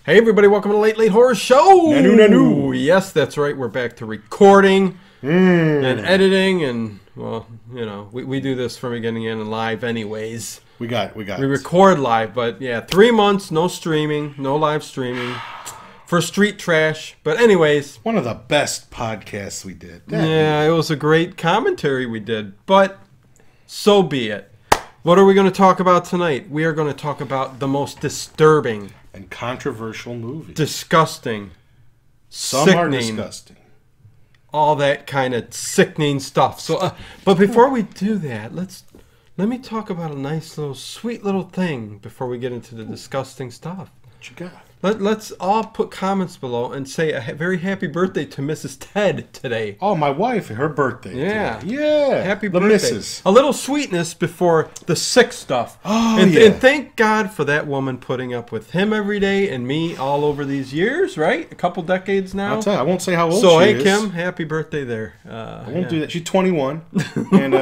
Hey everybody, welcome to the Late Late Horror Show! Nanu nanu! Yes, that's right, we're back to recording and editing and, well, you know, we do this from beginning to end live anyways. We record live, but yeah, 3 months, no streaming, no live streaming for Street Trash. But anyways. One of the best podcasts we did. Yeah, it was a great commentary we did, but so be it. What are we going to talk about tonight? We are going to talk about the most disturbing and controversial movies. Disgusting. Some sickening, are disgusting. All that kind of sickening stuff. So, but before we do that, let me talk about a nice little, sweet little thing before we get into the disgusting stuff. What you got? Let's all put comments below and say a very happy birthday to Mrs. Ted today. Oh, my wife, her birthday. Yeah. Today. Yeah. Happy the birthday. Missus. A little sweetness before the sick stuff. Oh, and, yeah. And thank God for that woman putting up with him every day and me all over these years, right? A couple decades now. I'll tell you, I won't say how old so, she hey, is. Kim, happy birthday there. I won't do that. She's 21. And,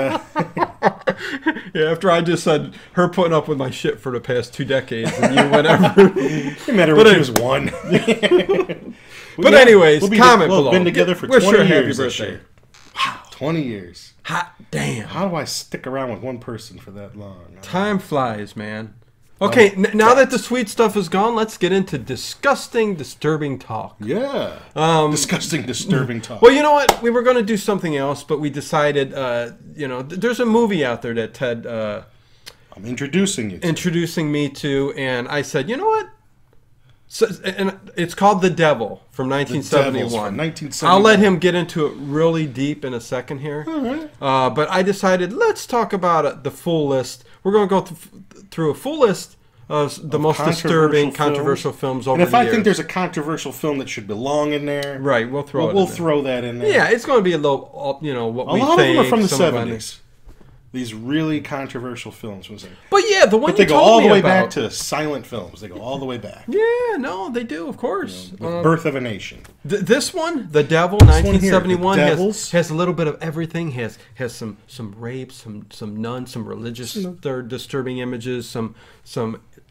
yeah, after I just said her putting up with my shit for the past 2 decades and you whatever. It matter when she was 1. But anyways, comment below. below. We've been together for Wish 20 her a happy years this birthday. year. Wow, 20 years. Hot damn. How do I stick around with one person for that long? Time flies, man. Okay, now that the sweet stuff is gone, let's get into disgusting, disturbing talk. Yeah. Disgusting, disturbing talk. Well, you know what? We were going to do something else, but we decided, there's a movie out there that Ted... I'm introducing you to. Introducing me to, and I said, you know what? So, and it's called The Devil from 1971. From 1971. I'll let him get into it really deep in a second here. All right. But I decided, let's talk about the full list. We're going to go through a full list of the most disturbing, controversial films over the years. And if I think there's a controversial film that should belong in there, right, we'll throw that in there. Yeah, it's going to be a little, what we think. A lot of them are from the 70s. These really controversial films. But yeah, the one but they you go told all the me way about, back to silent films. They go all the way back. Yeah, no, they do, of course. Birth of a Nation. This one, The Devil, 1971, has a little bit of everything. Has some rape, some nuns, some religious disturbing images, some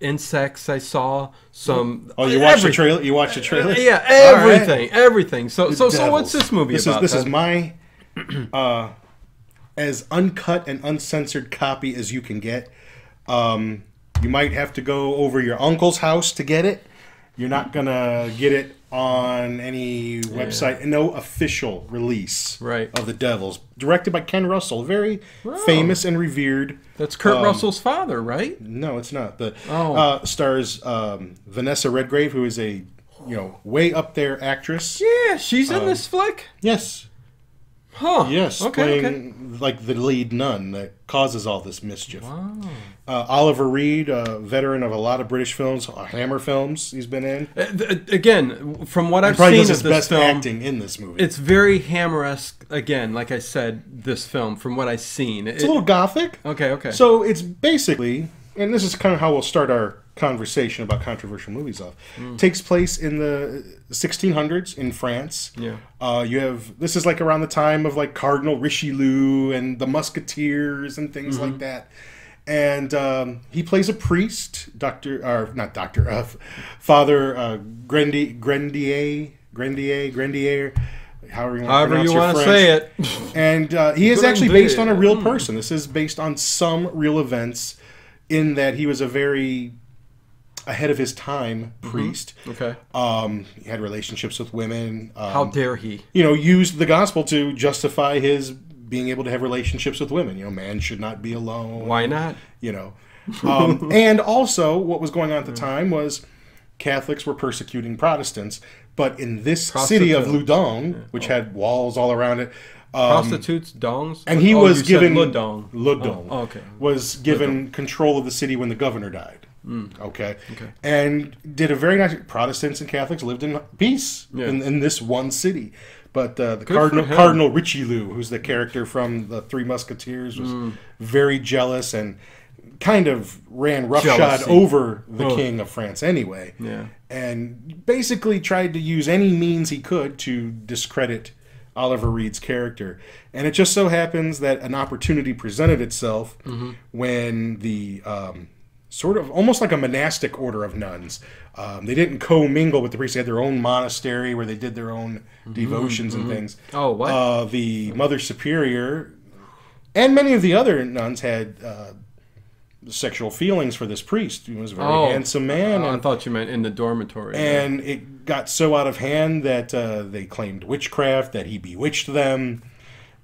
insects I saw, some. Oh, you watched the trailer? You watched the trailer? Yeah, everything. So what's this movie about? This is my as uncut and uncensored copy as you can get. You might have to go over your uncle's house to get it. You're not going to get it on any website. No official release of The Devils. Directed by Ken Russell. Very famous and revered. That's Kurt Russell's father, right? No, it's not. Stars Vanessa Redgrave, who is a way up there actress. Yeah, she's in this flick? Yes. Huh. Yes, playing like the lead nun that causes all this mischief. Wow. Oliver Reed, a veteran of a lot of British films, Hammer films he's been in. Again, from what I've seen of this best film, acting in this movie. It's very Hammer-esque. Again, like I said, this film, from what I've seen. It's a little gothic. Okay. So it's basically, and this is kind of how we'll start our conversation about controversial movies off. Takes place in the 1600s in France. Yeah. This is like around the time of like Cardinal Richelieu and the Musketeers and things like that. And he plays a priest, Father Grandier, however you want to say it. And he is actually based on a real person. This is based on some real events, in that he was a very ahead of his time priest. Okay. He had relationships with women. How dare he? Used the gospel to justify his being able to have relationships with women. Man should not be alone. Why not? And also what was going on at the time was Catholics were persecuting Protestants. But in this city of Loudun, which had walls all around it, prostitutes, dongs, and he was given Loudun. Okay. Was given control of the city when the governor died. Okay. And did a very nice. Protestants and Catholics lived in peace in this one city. But the Cardinal Richelieu, who's the character from the Three Musketeers, was very jealous and kind of ran roughshod over the king of France anyway. Yeah. And basically tried to use any means he could to discredit Oliver Reed's character. And it just so happens that an opportunity presented itself when the sort of almost like a monastic order of nuns. They didn't commingle with the priests. They had their own monastery where they did their own devotions and things. Oh, what? The Mother Superior and many of the other nuns had sexual feelings for this priest. He was a very handsome man. I thought you meant in the dormitory. And it got so out of hand that they claimed witchcraft, that he bewitched them.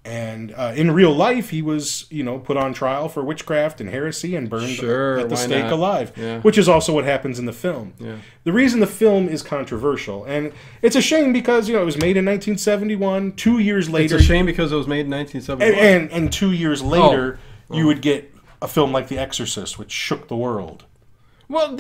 And in real life, he was, put on trial for witchcraft and heresy and burned at the stake alive, which is also what happens in the film. Yeah. The reason the film is controversial, and it's a shame because, it was made in 1971, 2 years later. It's a shame because it was made in 1971. And 2 years later, you would get a film like The Exorcist, which shook the world. Well,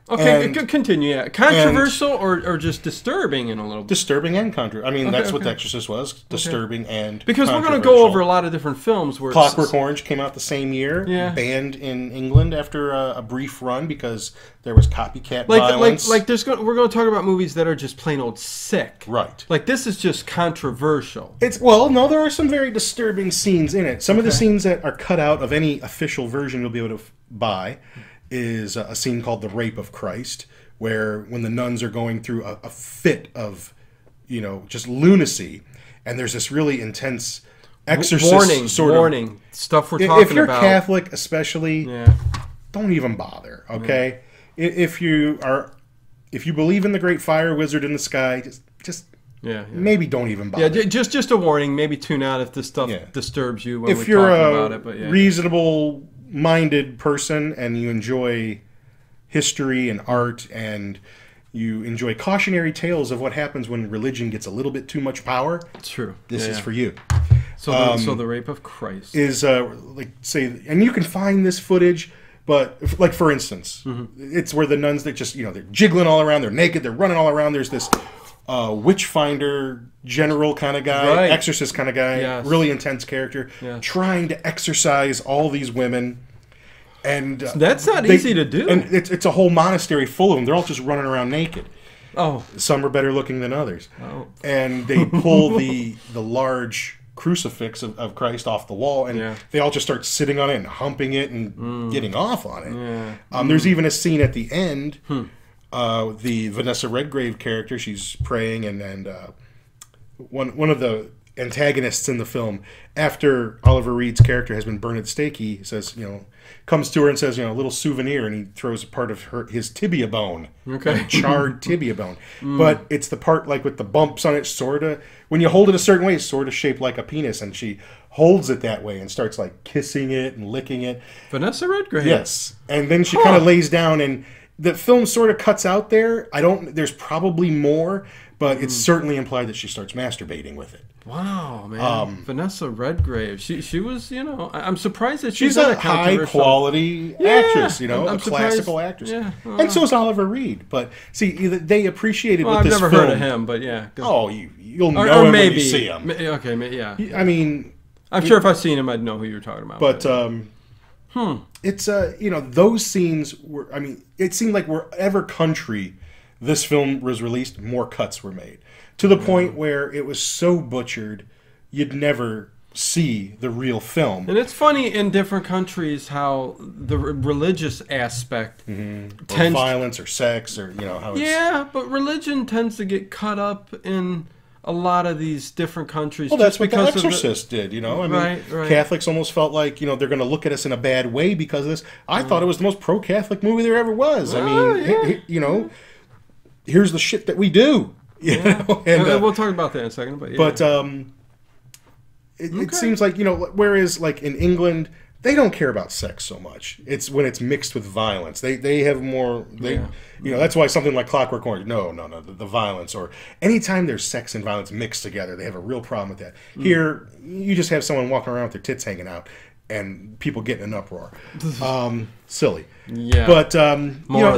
okay, continue. Yeah. Controversial or just disturbing in a little bit? Disturbing and controversial. I mean, that's what The Exorcist was. Disturbing and because we're going to go over a lot of different films. Where Clockwork Orange came out the same year. Yeah. Banned in England after a brief run because there was copycat violence. We're going to talk about movies that are just plain old sick. Right. Like, this is just controversial. No, there are some very disturbing scenes in it. Some of the scenes that are cut out of any official version you'll be able to buy is a scene called The Rape of Christ, where when the nuns are going through a fit of, just lunacy, and there's this really intense exorcist warning stuff we're talking about. If you're Catholic, especially, don't even bother. Okay, if you believe in the Great Fire Wizard in the sky, just maybe don't even bother. Yeah, just a warning. Maybe tune out if this stuff disturbs you when we're talking about it. But reasonable minded person and you enjoy history and art and you enjoy cautionary tales of what happens when religion gets a little bit too much power, true. This is for you. So the Rape of Christ is and you can find this footage, but for instance, it's where the nuns that just they're jiggling all around, they're naked, they're running all around. There's this witch finder general kind of guy, exorcist kind of guy, really intense character, trying to exorcise all these women. And that's not easy to do. And it's a whole monastery full of them. They're all just running around naked. Oh. Some are better looking than others. Oh. And they pull the large crucifix of Christ off the wall, and they all just start sitting on it and humping it and getting off on it. Yeah. There's even a scene at the end. The Vanessa Redgrave character, she's praying, and one of the antagonists in the film, after Oliver Reed's character has been burned at the stake, he says, comes to her and says, a little souvenir, and he throws a part of his tibia bone, charred tibia bone. But it's the part with the bumps on it, sort of, when you hold it a certain way, it's sort of shaped like a penis, and she holds it that way and starts kissing it and licking it. Vanessa Redgrave. Yes, and then she kind of lays down and. The film sort of cuts out there. There's probably more, but it's certainly implied that she starts masturbating with it. Wow, man. Vanessa Redgrave. She was, I'm surprised that she's a high-quality actress, a classical actress. Yeah. And so is Oliver Reed. But, see, they appreciated with this film. I've never heard of him, but yeah. Oh, you'll know him when you see him. Okay, yeah. I mean... I'm sure if I've seen him, I'd know who you're talking about. But, it's, those scenes were, it seemed like wherever country this film was released, more cuts were made. To the point where it was so butchered, you'd never see the real film. And it's funny in different countries how the religious aspect tends... Or violence or sex or, how it's... Yeah, but religion tends to get cut up in... a lot of these different countries. Well, that's what The Exorcist did, Right. Catholics almost felt like, they're going to look at us in a bad way because of this. I thought it was the most pro-Catholic movie there ever was. Here's the shit that we do. And we'll talk about that in a second. But it seems like, whereas in England, they don't care about sex so much. It's when it's mixed with violence. They have more... that's why something like Clockwork Orange, no, the violence, or anytime there's sex and violence mixed together, they have a real problem with that. Here, you just have someone walking around with their tits hanging out and people getting an uproar. Silly. Yeah. But,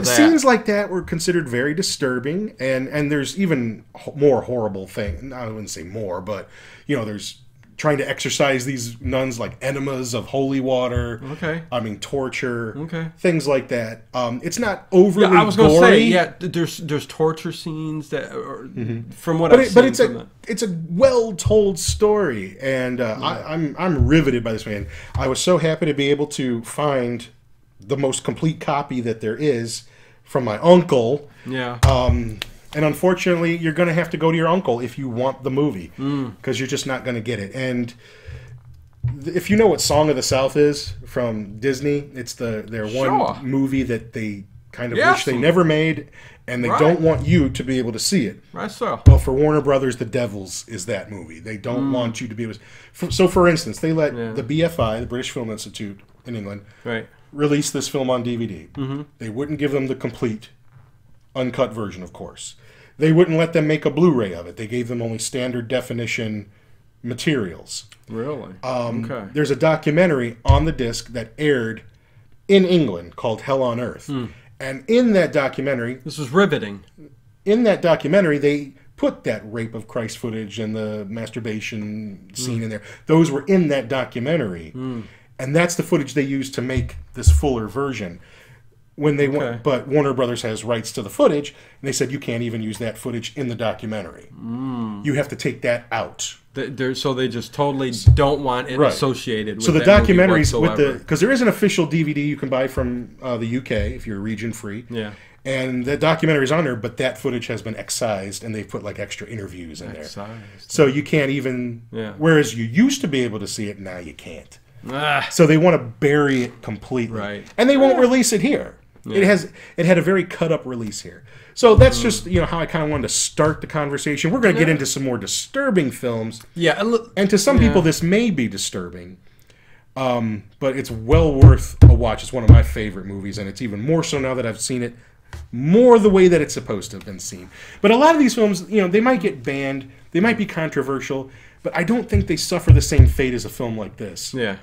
scenes like that were considered very disturbing, and there's even more horrible things. I wouldn't say more, but, there's... trying to exorcise these nuns like enemas of holy water. Okay. Torture. Okay. Things like that. It's not overly gory. I was going to say, there's torture scenes that, from what I've seen. But it's a well told story, and I'm riveted by this man. I was so happy to be able to find the most complete copy that there is from my uncle. Yeah. And unfortunately, you're going to have to go to your uncle if you want the movie, because you're just not going to get it. And if you know what Song of the South is from Disney, it's their one movie that they kind of wish they never made, and they don't want you to be able to see it. Right. So. Well, for Warner Brothers, The Devils is that movie. They don't want you to be able to... So, for instance, they let the BFI, the British Film Institute in England, release this film on DVD. Mm-hmm. They wouldn't give them the complete uncut version, of course. They wouldn't let them make a Blu-ray of it. They gave them only standard definition materials. Really? Okay. There's a documentary on the disc that aired in England called Hell on Earth. And in that documentary... This is riveting. In that documentary, they put that Rape of Christ footage and the masturbation scene in there. Those were in that documentary. And that's the footage they used to make this fuller version. When they went, but Warner Brothers has rights to the footage, and they said you can't even use that footage in the documentary. You have to take that out. So they just totally don't want it associated with so the that documentaries with the, because there is an official DVD you can buy from the UK if you're region free. Yeah. And the documentary's on there, but that footage has been excised, and they've put like extra interviews in there. So you can't even. Whereas you used to be able to see it, now you can't. So they want to bury it completely, and they won't release it here. It had a very cut up release here. So that's just how I kind of wanted to start the conversation. We're going to get into some more disturbing films. Yeah, and to some people this may be disturbing, but it's well worth a watch. It's one of my favorite movies, and it's even more so now that I've seen it more the way that it's supposed to have been seen. But a lot of these films, they might get banned, they might be controversial, but I don't think they suffer the same fate as a film like this. Yeah.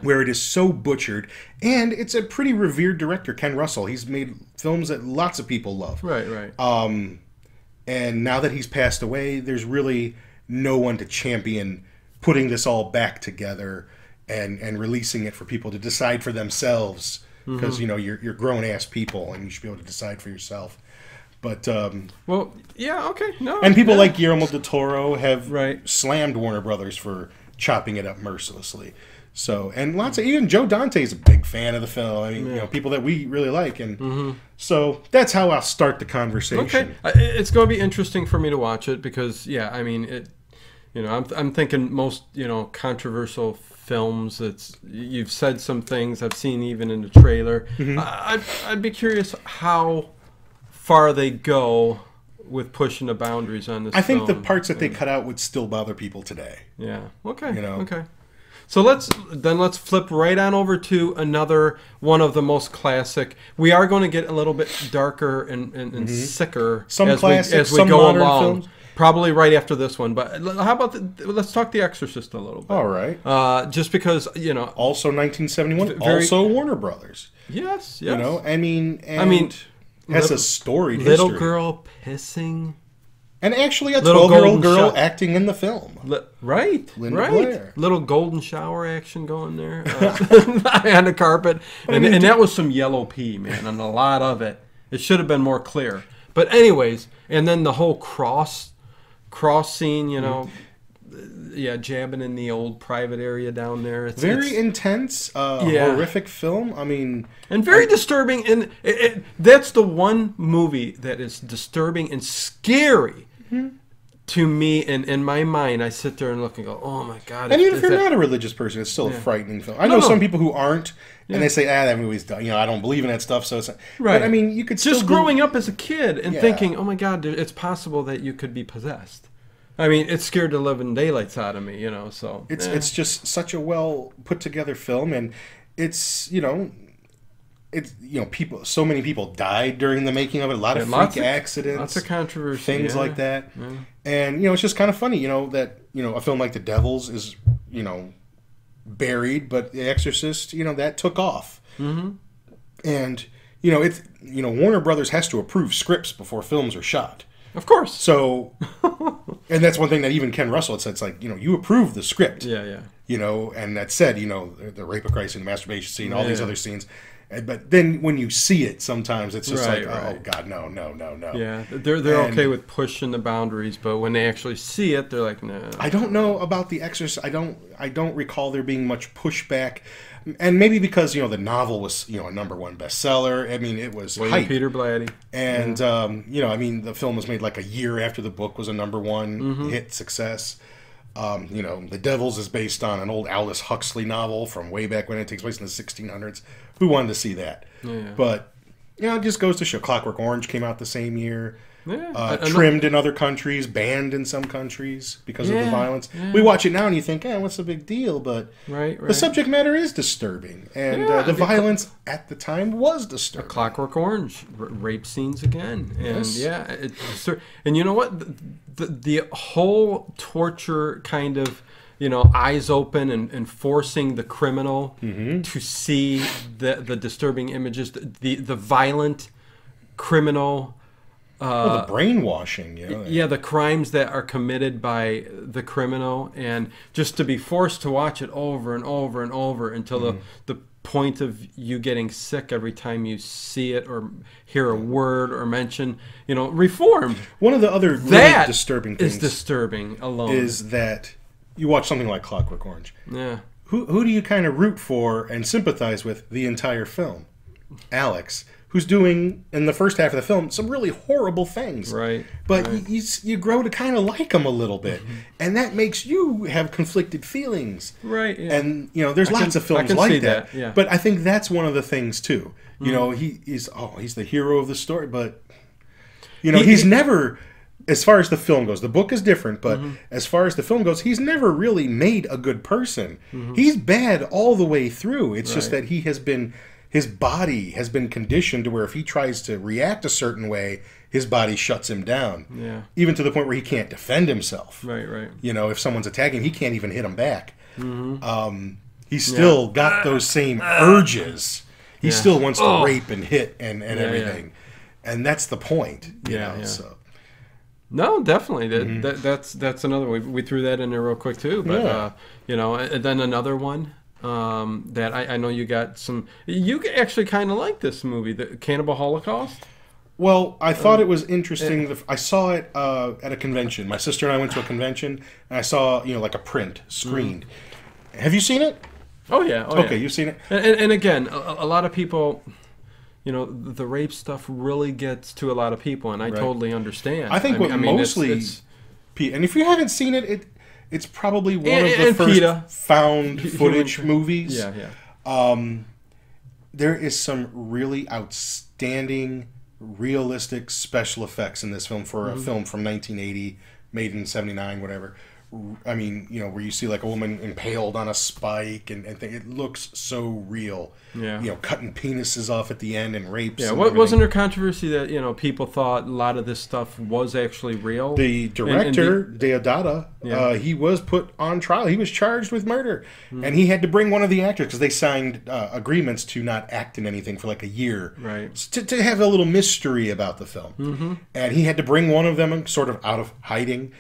Where it is so butchered, and it's a pretty revered director, Ken Russell. He's made films that lots of people love. Right. And now that he's passed away, there's really no one to champion putting this all back together and releasing it for people to decide for themselves. Because you're grown ass people, and you should be able to decide for yourself. But and people like Guillermo del Toro have slammed Warner Brothers for chopping it up mercilessly. So, and lots of, even Joe Dante's a big fan of the film. I mean, people that we really like. And so that's how I'll start the conversation. Okay. It's going to be interesting for me to watch it because, I mean, I'm thinking most, controversial films, you've said some things I've seen even in the trailer. I'd be curious how far they go with pushing the boundaries on this I think the parts that they cut out would still bother people today. Yeah. Okay. Okay. So let's flip right on over to another one of the most classic. We are going to get a little bit darker and sicker as we go along. Films. Probably right after this one. But how about let's talk The Exorcist a little bit. All right. Just because also 1971, also Warner Brothers. Yes. I mean, has a storied little history. Girl pissing. And actually a 12-year-old girl acting in the film. Linda Blair. Little golden shower action going there on the carpet. And that was some yellow pee, man, and a lot of it. It should have been more clear. But anyways, and then the whole cross scene, jabbing in the old private area down there. It's very intense, horrific film. I mean... And very disturbing. And that's the one movie that is disturbing and scary. To me, and in my mind, I sit there and look and go, "Oh my god!" And even if you're not a religious person, it's still a frightening film. I know some people who aren't, and they say, "that movie's done." I don't believe in that stuff. So it's right. But I mean, you could just growing up as a kid and thinking, "Oh my god, it's possible that you could be possessed." I mean, it scared the living daylights out of me. So it's just such a well put together film, and it's people. So many people died during the making of it. A lot of freak accidents, lots of controversy, things like that. Yeah. And it's just kind of funny, that a film like The Devils is buried, but The Exorcist, that took off. And it's Warner Brothers has to approve scripts before films are shot. Of course. So, and that's one thing that even Ken Russell had said. It's like you approve the script. Yeah. And that said, the Rape of Christ and the masturbation scene, all these other scenes. But then when you see it, sometimes it's just oh God, no. Yeah, they're okay with pushing the boundaries, but when they actually see it, they're like, no. I don't know about The Exorcist. I don't recall there being much pushback, and maybe because the novel was a #1 bestseller. I mean, it was hype. Peter Blatty, and I mean, the film was made like a year after the book was a #1 hit success. The Devils is based on an old Aldous Huxley novel from way back when. It takes place in the 1600s. Who wanted to see that? Yeah. But, it just goes to show. Clockwork Orange came out the same year. Yeah. Trimmed in other countries, banned in some countries because of the violence. Yeah. We watch it now and you think, what's the big deal? But the subject matter is disturbing. And the violence at the time was disturbing. Clockwork Orange, rape scenes again. And yes. And you know what? The whole torture kind of, eyes open and forcing the criminal to see the disturbing images, the violent criminal... the brainwashing, the crimes that are committed by the criminal, and just to be forced to watch it over and over and over until the point of you getting sick every time you see it or hear a word or mention, Reformed. One of the other really disturbing things is disturbing alone is that you watch something like Clockwork Orange. Yeah. Who do you kind of root for and sympathize with the entire film? Alex, who's doing, in the first half of the film, some really horrible things. Right. But you grow to kind of like him a little bit. And that makes you have conflicted feelings. Right, yeah. And, there's lots of films like that. Yeah. But I think that's one of the things, too. He's the hero of the story, but, he's never... As far as the film goes, the book is different, but as far as the film goes, he's never really made a good person. He's bad all the way through. It's just that his body has been conditioned to where if he tries to react a certain way, his body shuts him down. Yeah. Even to the point where he can't defend himself. Right, right. If someone's attacking, he can't even hit him back. He's still got those same urges. He still wants to rape and hit and everything. And that's the point, you know. So. No, definitely. That's another one. We threw that in there real quick too. But and then another one that I know you got some. You actually kind of like this movie, the Cannibal Holocaust. Well, I thought it was interesting. I saw it at a convention. My sister and I went to a convention, and I saw like a print screened. Have you seen it? Oh yeah. Okay, you've seen it. And again, a lot of people. The rape stuff really gets to a lot of people, and I totally understand. I think mostly, and if you haven't seen it, it's probably one of the first found footage movies. Yeah. There is some really outstanding, realistic special effects in this film for a film from 1980, made in 79, whatever. I mean, where you see like a woman impaled on a spike and it looks so real. Yeah. Cutting penises off at the end and rapes. Yeah. And wasn't there controversy that people thought a lot of this stuff was actually real? The director Deodato, he was put on trial. He was charged with murder, and he had to bring one of the actors because they signed agreements to not act in anything for like a year, right? To have a little mystery about the film, and he had to bring one of them sort of out of hiding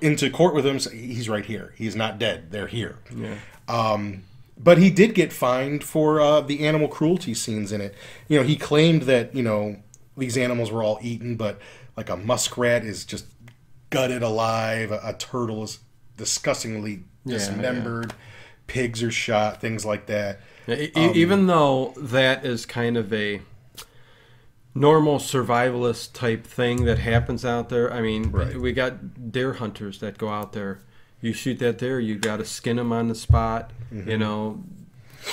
into court with him. So he's right here. He's not dead. They're here. Yeah. But he did get fined for the animal cruelty scenes in it. He claimed that, these animals were all eaten, but like a muskrat is just gutted alive. A turtle is disgustingly dismembered. Yeah. Pigs are shot, things like that. Yeah, even though that is kind of a normal survivalist type thing that happens out there. I mean, we got deer hunters that go out there. You shoot that deer, you got to skin them on the spot,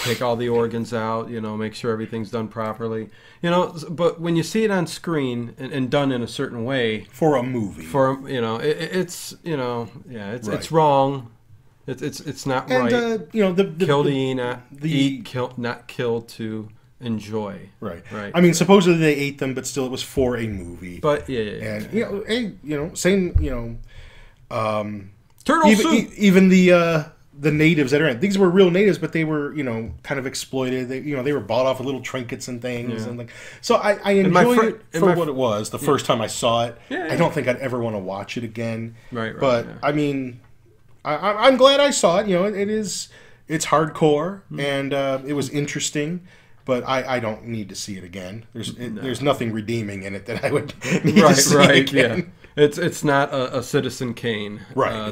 take all the organs out, make sure everything's done properly. But when you see it on screen and done in a certain way. For a movie. It's wrong. It's not right. Kill to eat, not kill to enjoy. Right. I mean, supposedly they ate them, but still it was for a movie. But, same, turtle soup. Even the natives that are in these were real natives, but they were kind of exploited. They were bought off with little trinkets and things and like. So I enjoyed it for what it was the first time I saw it. I don't think I'd ever want to watch it again. Right. But I mean, I'm glad I saw it. It's hardcore and it was interesting. but I don't need to see it again. There's nothing redeeming in it that I would need to see again. Yeah. It's not a Citizen Kane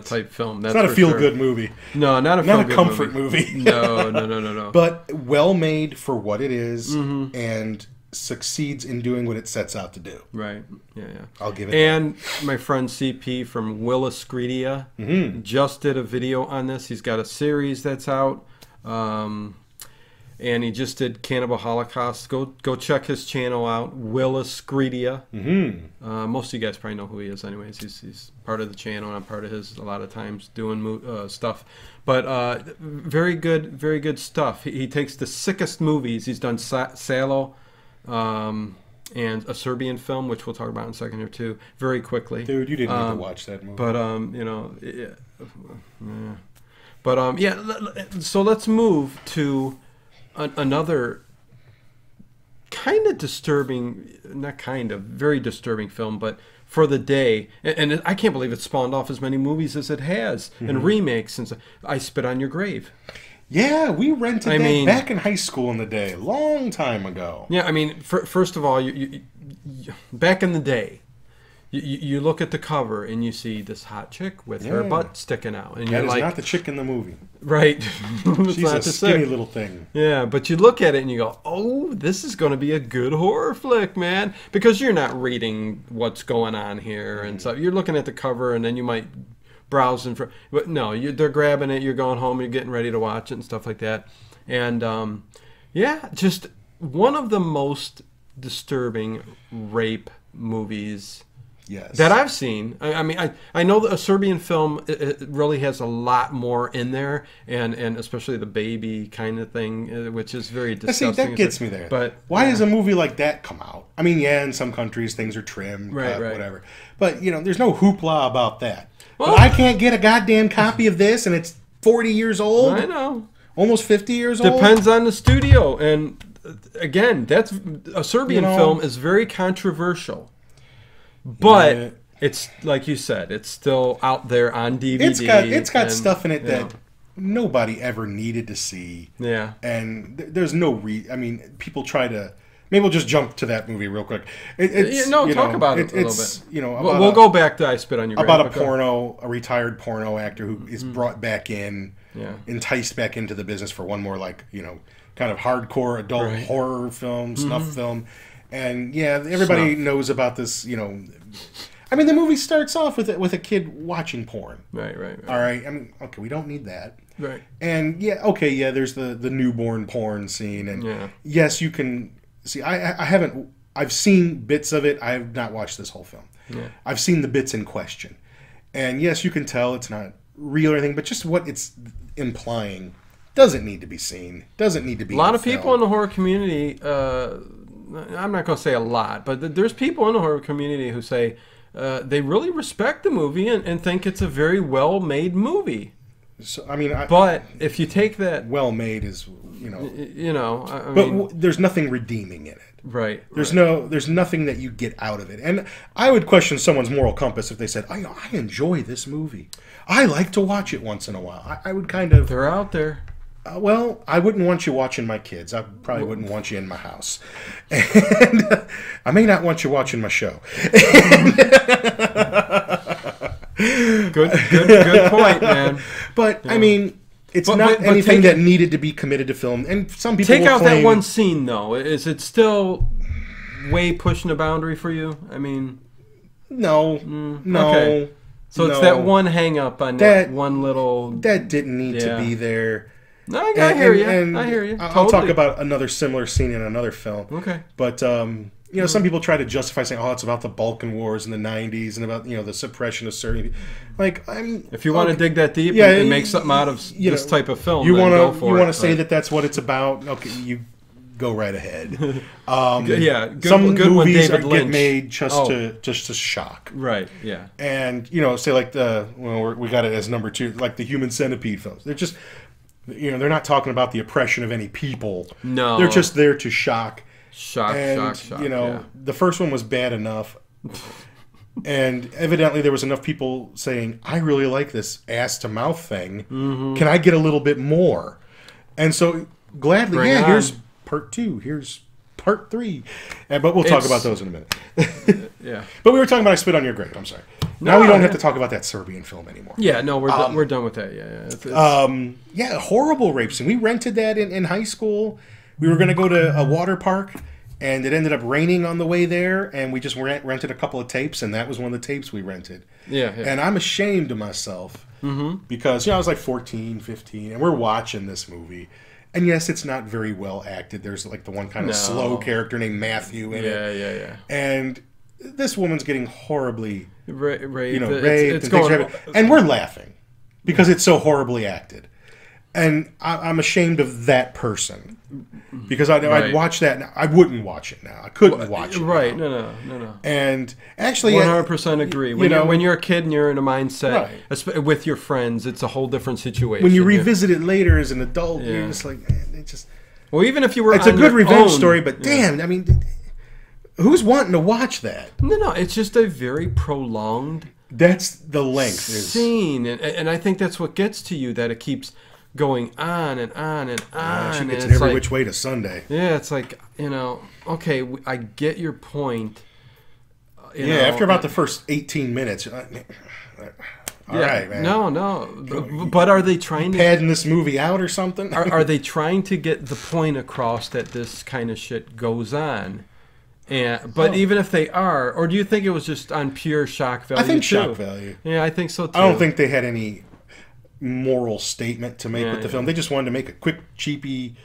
type film. That's it's not a feel-good movie. No, not a feel-good comfort movie. No. But well made for what it is, and succeeds in doing what it sets out to do. Right. Yeah. I'll give it And my friend CP from Willis Greedia just did a video on this. He's got a series that's out. And he just did Cannibal Holocaust. Go check his channel out, Willis Greedia. Most of you guys probably know who he is anyways. He's part of the channel, and I'm part of his a lot of times doing stuff. But very good stuff. He takes the sickest movies. He's done Salo and a Serbian film, which we'll talk about in a second or two, very quickly. Dude, you didn't need to watch that movie. But, so let's move to another kind of disturbing, very disturbing film, but for the day. And I can't believe it spawned off as many movies as it has and remakes since I Spit on Your Grave. Yeah, we rented that back in high school in the day, long time ago. Yeah, I mean, first of all, you back in the day, you look at the cover and you see this hot chick with her butt sticking out, and you're like, not the chick in the movie, right? She's a skinny little thing. Yeah, but you look at it and you go, "Oh, this is going to be a good horror flick, man," because you're not reading what's going on here, and so you're looking at the cover, and then you might browse for. But no, they're grabbing it. You're going home. You're getting ready to watch it and stuff like that, and just one of the most disturbing rape movies. Yes. That I've seen. I mean, I know that a Serbian film it really has a lot more in there, and especially the baby kind of thing, which is very disgusting. See, that gets me there. But why does a movie like that come out? I mean, in some countries things are trimmed, cut, whatever. But there's no hoopla about that. Well, but I can't get a goddamn copy of this, and it's 40 years old. I know, almost 50 years old. Depends on the studio, and again, that's a Serbian film is very controversial. But it's like you said, it's still out there on DVD. It's got stuff in it that nobody ever needed to see. Yeah, and there's no I mean, people try to. Maybe we'll just jump to that movie real quick. Talk about it a little bit. We'll go back to I Spit on Your Grave. About a retired porno actor who is brought back in, enticed back into the business for one more kind of hardcore adult horror film, snuff film. And everybody knows about this. I mean, the movie starts off with a kid watching porn. Right. All right. I mean, okay, we don't need that. Right. And there's the newborn porn scene, and yes, you can see. I've seen bits of it. I have not watched this whole film. Yeah. I've seen the bits in question, and yes, you can tell it's not real or anything, but just what it's implying doesn't need to be seen. Doesn't need to be. A lot of people in the horror community. I'm not going to say a lot, but there's people in the horror community who say they really respect the movie and think it's a very well-made movie. So I mean, but if you take that, well-made is I but mean, there's nothing redeeming in it. Right. There's nothing that you get out of it, and I would question someone's moral compass if they said, I enjoy this movie. I like to watch it once in a while. I would kind of. They're out there. Well, I wouldn't want you watching my kids. I probably wouldn't want you in my house. And I may not want you watching my show. Good point, man. But, I mean, it's not anything that needed to be committed to film. And some people take out that one scene, though. Is it still way pushing the boundary for you? I mean... No. Okay. So it's that one hang-up on that one little... That didn't need to be there. No, I hear you. I hear you. I'll talk about another similar scene in another film. Okay. But, some people try to justify saying, it's about the Balkan Wars in the 90s and about, the suppression of certain... If you want to dig that deep and make something out of this type of film, go for it. You want to say that that's what it's about? Okay, you go right ahead. Some good movies David Lynch get made just to shock. Right, yeah. And, say like we got it as number 2, like the Human Centipede films. They're just... they're not talking about the oppression of any people. No. They're just there to shock. Shock. The first one was bad enough. And evidently there was enough people saying, I really like this ass-to-mouth thing. Mm-hmm. Can I get a little bit more? And so, gladly, here's part 2. Here's part 3. But we'll talk about those in a minute. Yeah. But we were talking about I Spit on Your Grave. I'm sorry. Now we don't have to talk about that Serbian film anymore. Yeah, no, we're done with that. Yeah. Horrible rape scene. We rented that in high school. We were going to go to a water park, and it ended up raining on the way there, and we just rented a couple of tapes, and that was one of the tapes we rented. Yeah. And I'm ashamed of myself because, I was like 14, 15, and we're watching this movie. And yes, it's not very well acted. There's like the one kind of slow character named Matthew in it. Yeah. And this woman's getting horribly raped. Raped, and we're laughing because it's so horribly acted. And I'm ashamed of that person because I'd watch that now. I wouldn't watch it now. I couldn't watch it. Right? Now. No. And actually, 100% agree. When you're a kid and you're in a mindset with your friends, it's a whole different situation. When you revisit it later as an adult, you're just like, man, it just. Well, even if you were, it's a good revenge story, but damn, I mean, who's wanting to watch that? No, it's just a very prolonged. That's the length scene, and I think that's what gets to you, that it keeps going on and on and on. She gets every which way to Sunday. Yeah, it's like, okay, I get your point. After about the first 18 minutes. All right, man. No. But are they trying to padding this movie out or something? Are they trying to get the point across that this kind of shit goes on? But even if they are, or do you think it was just on pure shock value? I think shock value. Yeah, I think so too. I don't think they had any moral statement to make with the film. They just wanted to make a quick, cheapy,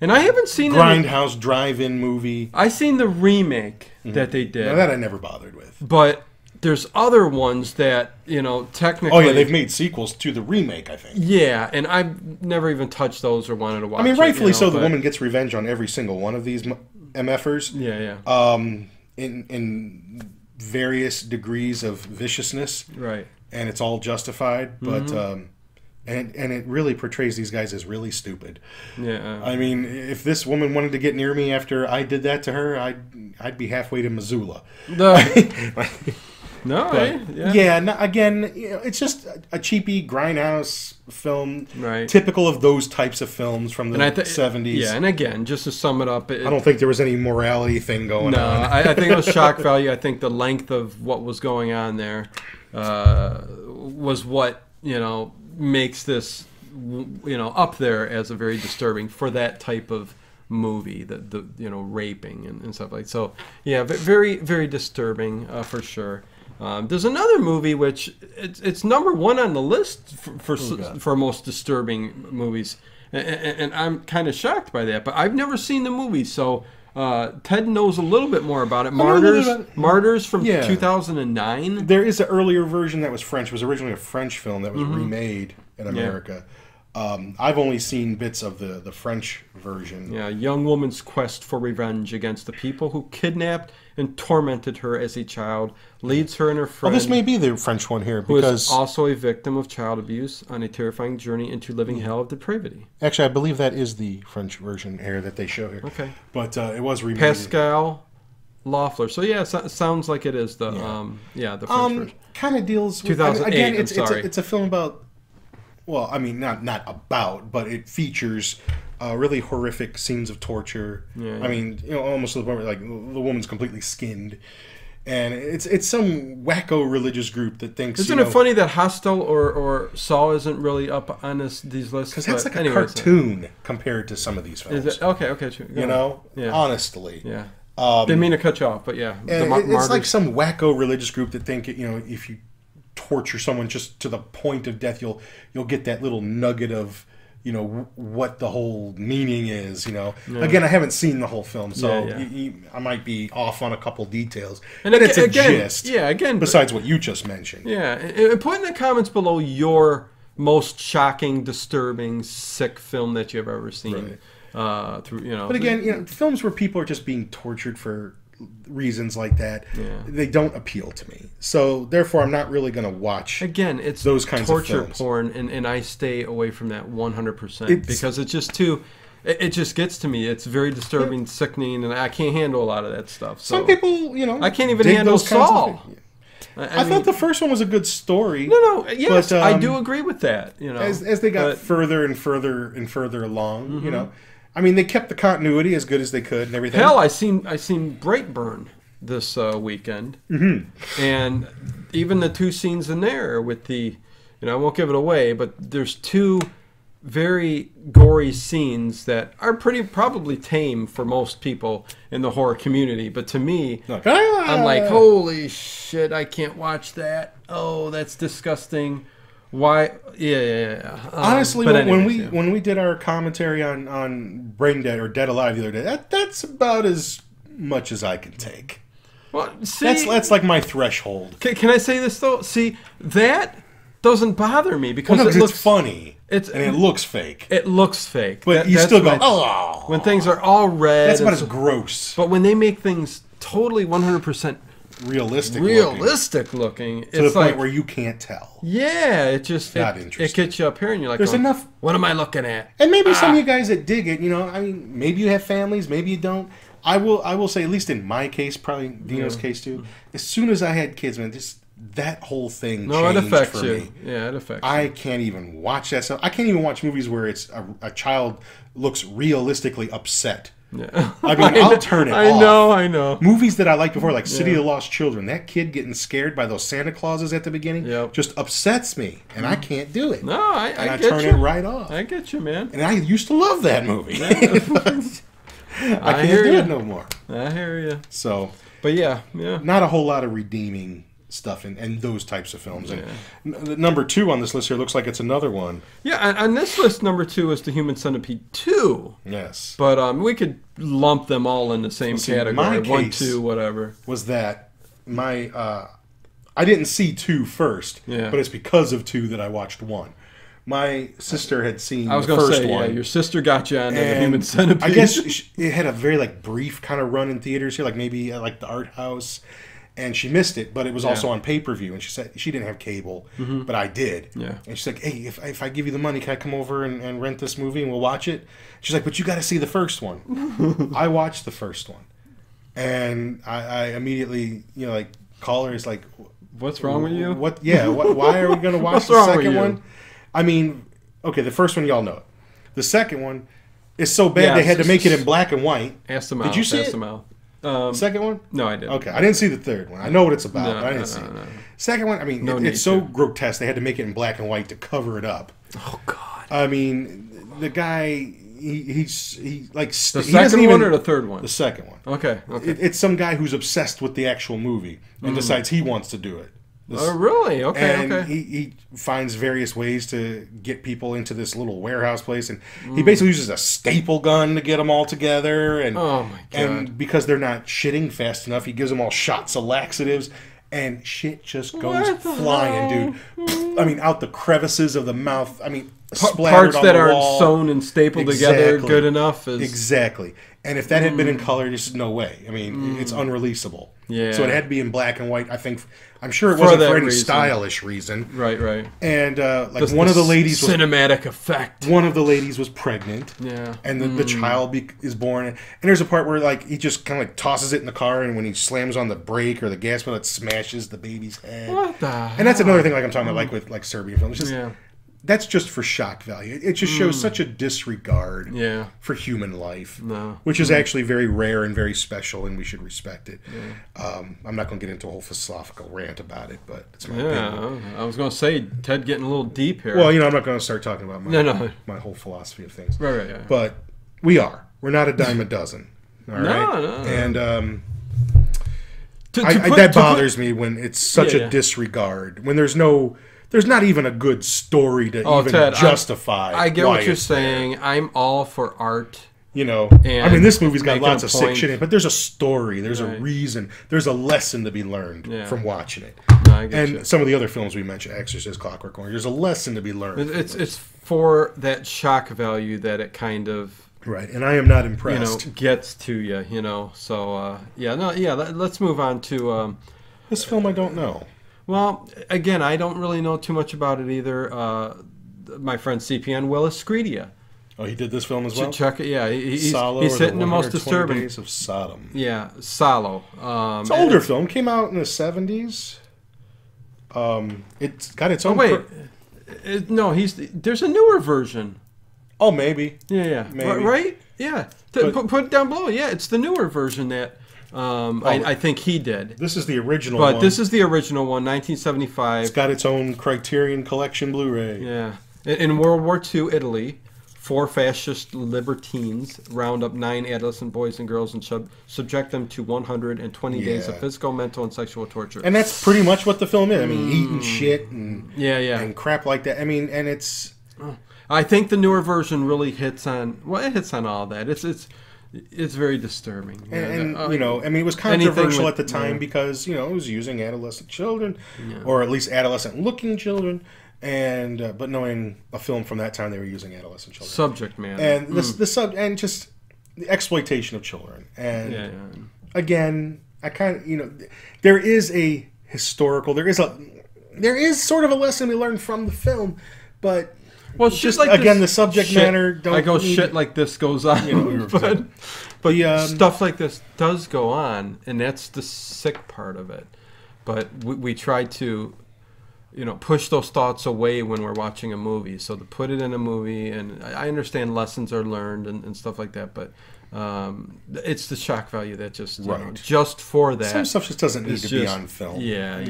and I haven't seen grindhouse drive-in movie. I seen the remake that they did. Now, that I never bothered with. But there's other ones that technically. Oh yeah, they've made sequels to the remake, I think. Yeah, and I've never even touched those or wanted to watch. I mean, rightfully so. The woman gets revenge on every single one of these MFers. Yeah. In various degrees of viciousness. Right. And it's all justified, but. And it really portrays these guys as really stupid. Yeah. I mean, if this woman wanted to get near me after I did that to her, I'd be halfway to Missoula. Again, it's just a cheapy grindhouse film, typical of those types of films from the 70s. Yeah, and again, just to sum it up, I don't think there was any morality thing going on. I think it was shock value. I think the length of what was going on there was what makes this up there as a very disturbing for that type of movie, the raping and stuff like that. So yeah, very, very disturbing for sure. There's another movie which it's number one on the list for most disturbing movies, and I'm kind of shocked by that, but I've never seen the movie, so Ted knows a little bit more about it. Martyrs from 2009. There is an earlier version that was French. It was originally a French film that was remade in America. I've only seen bits of the French version. Yeah, a young woman's quest for revenge against the people who kidnapped and tormented her as a child leads her and her friend. Well, this may be the French one here, because who is also a victim of child abuse on a terrifying journey into living hell of depravity. Actually, I believe that is the French version here that they show here. Okay, but it was remade. Pascal Loeffler. So yeah, it sounds like it is the the French version. Kind of deals with 2008. Again, it's a film about. Well, I mean, not about, but it features really horrific scenes of torture. Yeah. I mean, almost to the point where like the woman's completely skinned, and it's some wacko religious group that thinks. Isn't it funny that Hostel or Saw isn't really up on these lists? Because that's like a cartoon compared to some of these films. Is it? Okay, true. Honestly. Yeah. Didn't mean to cut you off, but yeah. It's like some wacko religious group that think if you torture someone just to the point of death, you'll get that little nugget of what the whole meaning is. Again, I haven't seen the whole film, so I might be off on a couple details. And it's a gist. Yeah, again, besides what you just mentioned. Yeah, and put in the comments below your most shocking, disturbing, sick film that you've ever seen. Right. But again, films where people are just being tortured for reasons like that, they don't appeal to me. So therefore, I'm not really going to watch. Again, it's those kinds of torture porn, and I stay away from that 100% because it's just too. It just gets to me. It's very disturbing, sickening, and I can't handle a lot of that stuff. So. Some people, I can't even handle Saw. I thought the first one was a good story. Yes, but, I do agree with that. As they got further and further and further along, I mean, they kept the continuity as good as they could and everything. Hell, I seen Brightburn this weekend, and even the 2 scenes in there with the, I won't give it away, but there's 2 very gory scenes that are probably tame for most people in the horror community, but to me, I'm like, holy shit, I can't watch that. Oh, that's disgusting. Why? Yeah. Honestly, when we did our commentary on Brain Dead or Dead Alive the other day, that's about as much as I can take. Well, see, that's like my threshold. Can I say this though? See, that doesn't bother me because it looks funny. And it looks fake. It looks fake. But you still go, oh. When things are all red. That's about as gross. But when they make things totally 100% realistic looking, to the point where you can't tell. Yeah, it just it gets you up here and you're like, there's enough. What am I looking at? And maybe some of you guys that dig it, I mean, maybe you have families, maybe you don't. I will say, at least in my case, probably Dino's case too. As soon as I had kids, man, that whole thing changed it affects for you. me. Yeah, it affects I can't even watch that stuff. I can't even watch movies where it's a child looks realistically upset. Yeah. I mean, I'll turn it off. I know. Movies that I liked before, like City of the Lost Children, that kid getting scared by those Santa Clauses at the beginning just upsets me, and I can't do it. No, I get turn it right off. I get you, man. And I used to love that movie. I can't do it no more. I hear you. So, but yeah. Not a whole lot of redeeming stuff in those types of films. And number 2 on this list here looks like it's another one. Yeah, on this list, number 2 is The Human Centipede 2. Yes. But we could lump them all in the same category. My 1, 2, whatever. Was that I didn't see 2 first, but it's because of 2 that I watched 1. My sister had seen the first one. Your sister got you on The Human Centipede. I guess it had a very brief kind of run in theaters here, like maybe like the Art House. And she missed it, but it was also on pay-per-view. And she said she didn't have cable, but I did. Yeah. And she's like, hey, if I give you the money, can I come over and rent this movie and we'll watch it? She's like, but you got to see the first one. I watched the first one. And I immediately, call her. It's like, what's wrong with you? Why are we going to watch the second one? I mean, okay, the first one, y'all know it. The second one is so bad they had to make it in black and white. Ask them out. Did you see it? Second one? No, I didn't. Okay, I didn't see the third one. I know what it's about, but I didn't see it. Second one, I mean, it's so grotesque. They had to make it in black and white to cover it up. Oh God! I mean, the guy, he's like the second one or the third one? The second one. Okay. It's some guy who's obsessed with the actual movie and decides he wants to do it. Oh, really? Okay, and he finds various ways to get people into this little warehouse place, and he basically uses a staple gun to get them all together. And oh my God! And because they're not shitting fast enough, he gives them all shots of laxatives, and shit just goes flying, dude. I mean, out the crevices of the mouth. I mean, parts that aren't sewn and stapled together good enough. Exactly. And if that had been in color, there's no way. I mean, it's unreleasable. Yeah. So it had to be in black and white. I'm sure it wasn't for any stylish reason. Right. And one of the ladies was cinematic effect. One of the ladies was pregnant. Yeah. And the child is born. And there's a part where he just kind of tosses it in the car, and when he slams on the brake or the gas pedal, it smashes the baby's head. What the hell? And that's another thing I'm talking about, with Serbian films. It's just, that's just for shock value. It just shows such a disregard for human life, which is actually very rare and very special, and we should respect it. Yeah. I'm not going to get into a whole philosophical rant about it, but it's my opinion. I was going to say, Ted getting a little deep here. Well, I'm not going to start talking about my whole philosophy of things. Right. Yeah. But we're not a dime a dozen. All right? No. And that bothers me when it's such a disregard, when there's not even a good story to Ted, justify. I get what you're saying. I'm all for art. I mean, this movie's got lots of sick shit in it, but there's a story, there's a reason, there's a lesson to be learned from watching it. Some of the other films we mentioned, Exorcist, Clockwork Orange, there's a lesson to be learned. It's for that shock value that it kind of and I am not impressed. Gets to you. So let's move on to this film. I don't know. Well, again, I don't really know too much about it either. My friend CPN Willis Screedia. Oh, he did this film as well? Check it, yeah. He's hitting the most disturbing. Days of Sodom. Yeah, Salo. It's an older film. Came out in the 70s. It's got its own... there's a newer version. Oh, maybe. Yeah. Maybe. Right? Yeah, put it down below. Yeah, it's the newer version that I think he did. This is the original one. But this is the original one, 1975. It's got its own Criterion Collection Blu-ray. Yeah. In World War II, Italy, 4 fascist libertines round up 9 adolescent boys and girls and subject them to 120 days of physical, mental, and sexual torture. And that's pretty much what the film is. I mean, eating shit and and crap like that. I mean, and it's... I think the newer version really hits on... Well, it hits on all that. It's very disturbing. And you know, I mean, it was controversial at the time because, you know, it was using adolescent children, or at least adolescent-looking children, and but knowing a film from that time, they were using adolescent children. Subject matter. And and just the exploitation of children. And again, I kind of, you know, there is a historical, there is sort of a lesson we learned from the film, but... Well, just like again, the subject matter. Shit like this goes on, you know, but stuff like this does go on, and that's the sick part of it. But we try to, you know, push those thoughts away when we're watching a movie. So to put it in a movie, and I understand lessons are learned and stuff like that, but it's the shock value that just you know, just for that. Some stuff just doesn't need to be on film. Yeah.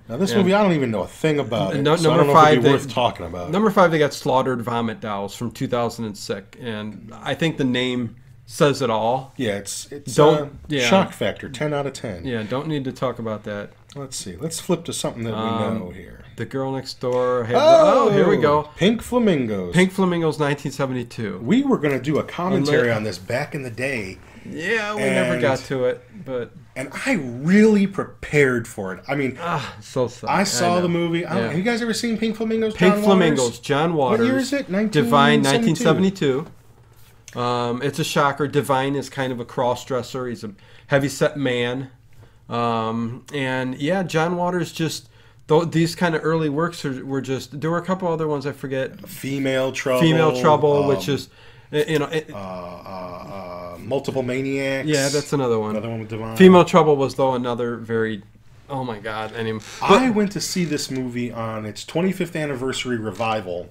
Now this movie, I don't even know a thing about it. So I don't know if it'd be worth talking about. Number 5, they got Slaughtered Vomit Dolls from 2006, and I think the name says it all. Yeah, it's shock factor, 10 out of 10. Yeah, don't need to talk about that. Let's see. Let's flip to something that we know here. The Girl Next Door. Here we go. Pink Flamingos. Pink Flamingos, 1972. We were going to do a commentary on this back in the day. Yeah, we never got to it, but... And I really prepared for it. I mean, so sorry. I saw the movie. Have you guys ever seen Pink Flamingos? Pink Flamingos, John Waters. What year is it? Divine, 1972. It's a shocker. Divine is kind of a cross-dresser. He's a heavy-set man. And yeah, John Waters just... These kind of early works were just... There were a couple other ones I forget. Female Trouble. Which is... You know, Multiple Maniacs. Yeah, that's another one. Another one with Divine. Female Trouble was, though, another very... Oh, my God. I went to see this movie on its 25th anniversary revival.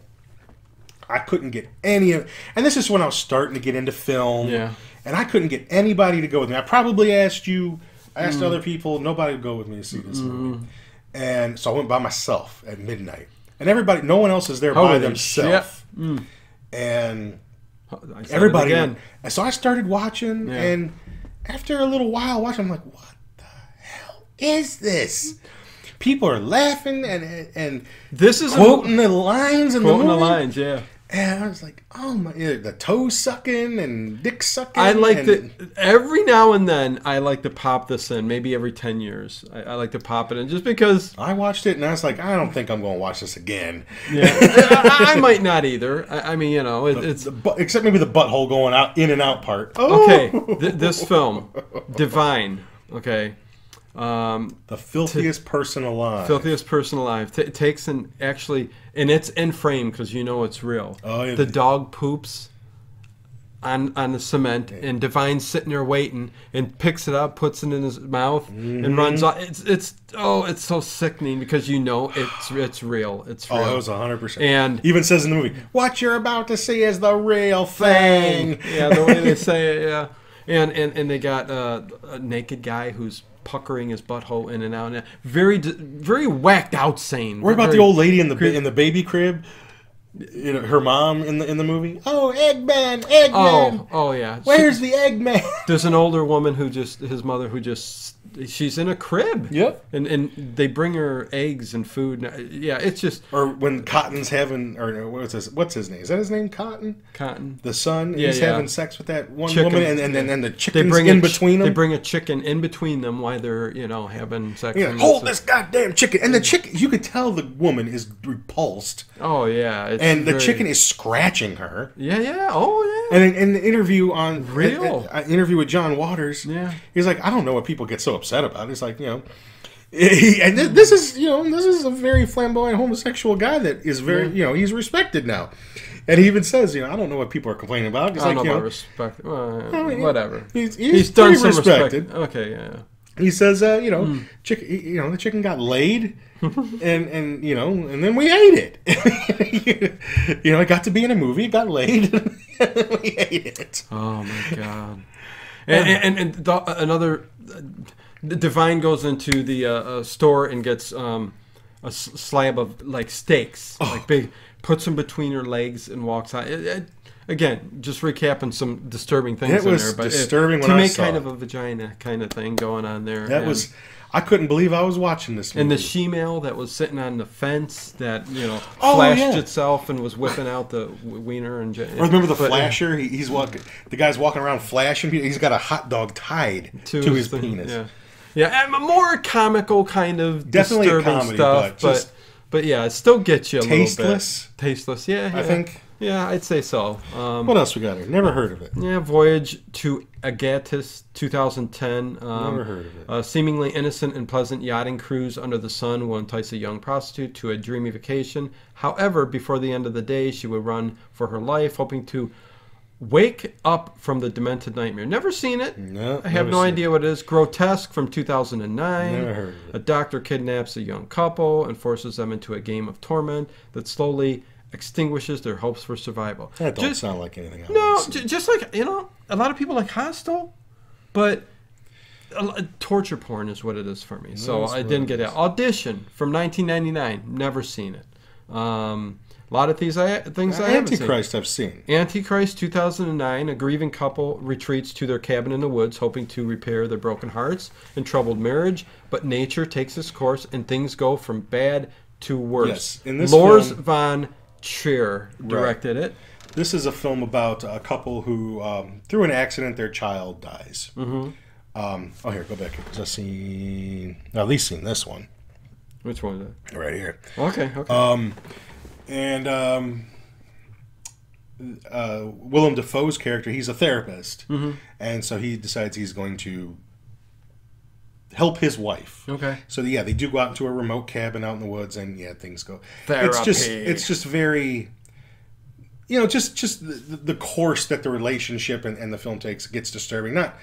I couldn't get any of... And this is when I was starting to get into film. Yeah. And I couldn't get anybody to go with me. I probably asked you. I asked other people. Nobody would go with me to see this movie. And so I went by myself at midnight. And everybody... No one else is there by themselves. And... Everybody. And so I started watching, and after a little while watching, I'm like, what the hell is this? People are laughing and this is quoting the lines in the movie. Quoting the lines, yeah. And I was like, oh my, the toe sucking and dick sucking. I like every now and then I like to pop this in, maybe every 10 years. I like to pop it in just because. I watched it and I was like, I don't think I'm going to watch this again. Yeah. I might not either. I mean, you know, it's. Except maybe the butthole going out, in and out part. Oh. Okay, this film, Divine, okay. The filthiest person alive. Filthiest person alive. Takes an actually, and it's in frame because you know it's real. Oh, yeah. The dog poops on the cement, and Divine's sitting there waiting, and picks it up, puts it in his mouth, and runs off. It's so sickening because you know it's real. It's real. Oh, it was 100%. And even says in the movie, "What you're about to see is the real thing." Yeah, the way they say it. Yeah, and they got a naked guy who's puckering his butthole in and out. Very, very whacked out scene. What about the old lady in the baby crib? You know, her mom in the movie. Oh, Eggman! Oh yeah. Where's the Eggman? There's an older woman his mother she's in a crib. Yep. And they bring her eggs and food. Yeah, it's just. Or when Cotton's having, or what's his name? Is that his name? Cotton. The son. He's having sex with that one woman, and then the chicken's in between them. They bring a chicken in between them while they're having sex. Yeah, hold this goddamn chicken, and the chicken. You could tell the woman is repulsed. Oh yeah. And the chicken is scratching her. Yeah. Oh yeah. And in the interview on an interview with John Waters, he's like, I don't know what people get so upset about. It's like, and this is a very flamboyant homosexual guy that is very, he's respected now. And he even says, I don't know what people are complaining about. It's I don't know about respect. Whatever. He's done some respected. Okay, yeah. He says, the chicken got laid, and then we ate it. It got to be in a movie. It got laid. we ate it. Oh my god! Another Divine goes into the store and gets a slab of like steaks, like big, puts them between her legs and walks out. Again, just recapping some disturbing things in there, but disturbing to make kind of a vagina kind of thing going on there. That was. I couldn't believe I was watching this movie. And the she-male that was sitting on the fence that, flashed itself and was whipping out the wiener. And remember the flasher? He's walking. The guy's walking around flashing. He's got a hot dog tied to his penis. Yeah, and more comical kind of definitely disturbing comedy, stuff. But yeah, it still gets you a little bit. Tasteless? Tasteless, yeah. I think. Yeah, I'd say so. What else we got here? Never heard of it. Yeah, Voyage to Agatis, 2010. Never heard of it. A seemingly innocent and pleasant yachting cruise under the sun will entice a young prostitute to a dreamy vacation. However, before the end of the day, she would run for her life, hoping to wake up from the demented nightmare. Never seen it. No, I have no idea what it is. Grotesque from 2009. Never heard of it. A doctor kidnaps a young couple and forces them into a game of torment that slowly extinguishes their hopes for survival. That don't sound like anything else. No, just like, a lot of people like Hostel, but torture porn is what it is for me. So I didn't get it. Audition from 1999. Never seen it. A lot of things I haven't seen. Antichrist I've seen. Antichrist 2009. A grieving couple retreats to their cabin in the woods, hoping to repair their broken hearts and troubled marriage. But nature takes its course, and things go from bad to worse. Yes, in this Lars film, von Trier directed it. This is a film about a couple who, through an accident, their child dies. Mm-hmm. Here, go back here, because I've at least seen this one. Which one is it? Right here. Okay. Willem Dafoe's character, he's a therapist. Mm-hmm. And so he decides he's going to help his wife. Okay. So they do go out into a remote cabin out in the woods, and things go. Therapy. It's just very, just the course that the relationship and the film takes gets disturbing. Not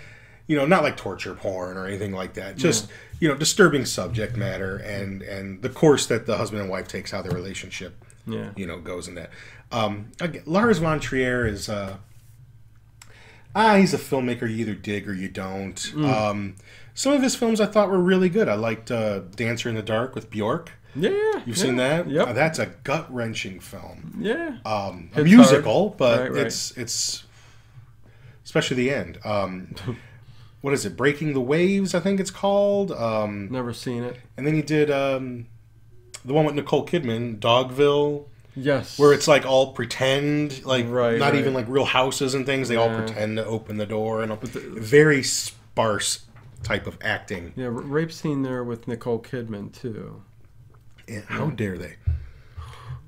like torture porn or anything like that. Just disturbing subject matter and the course that the husband and wife takes, how their relationship goes in that. Again, Lars von Trier is he's a filmmaker you either dig or you don't. Some of his films I thought were really good. I liked Dancer in the Dark with Bjork. Yeah. You've seen that? Yep. That's a gut-wrenching film. Yeah. A musical, hard. But right. It's especially the end. What is it? Breaking the Waves, I think it's called. Never seen it. And then he did the one with Nicole Kidman, Dogville. Yes. Where it's like all pretend, like not even like real houses and things. They all pretend to open the door and very sparse type of acting. Yeah, rape scene there with Nicole Kidman too. Yeah, how dare they?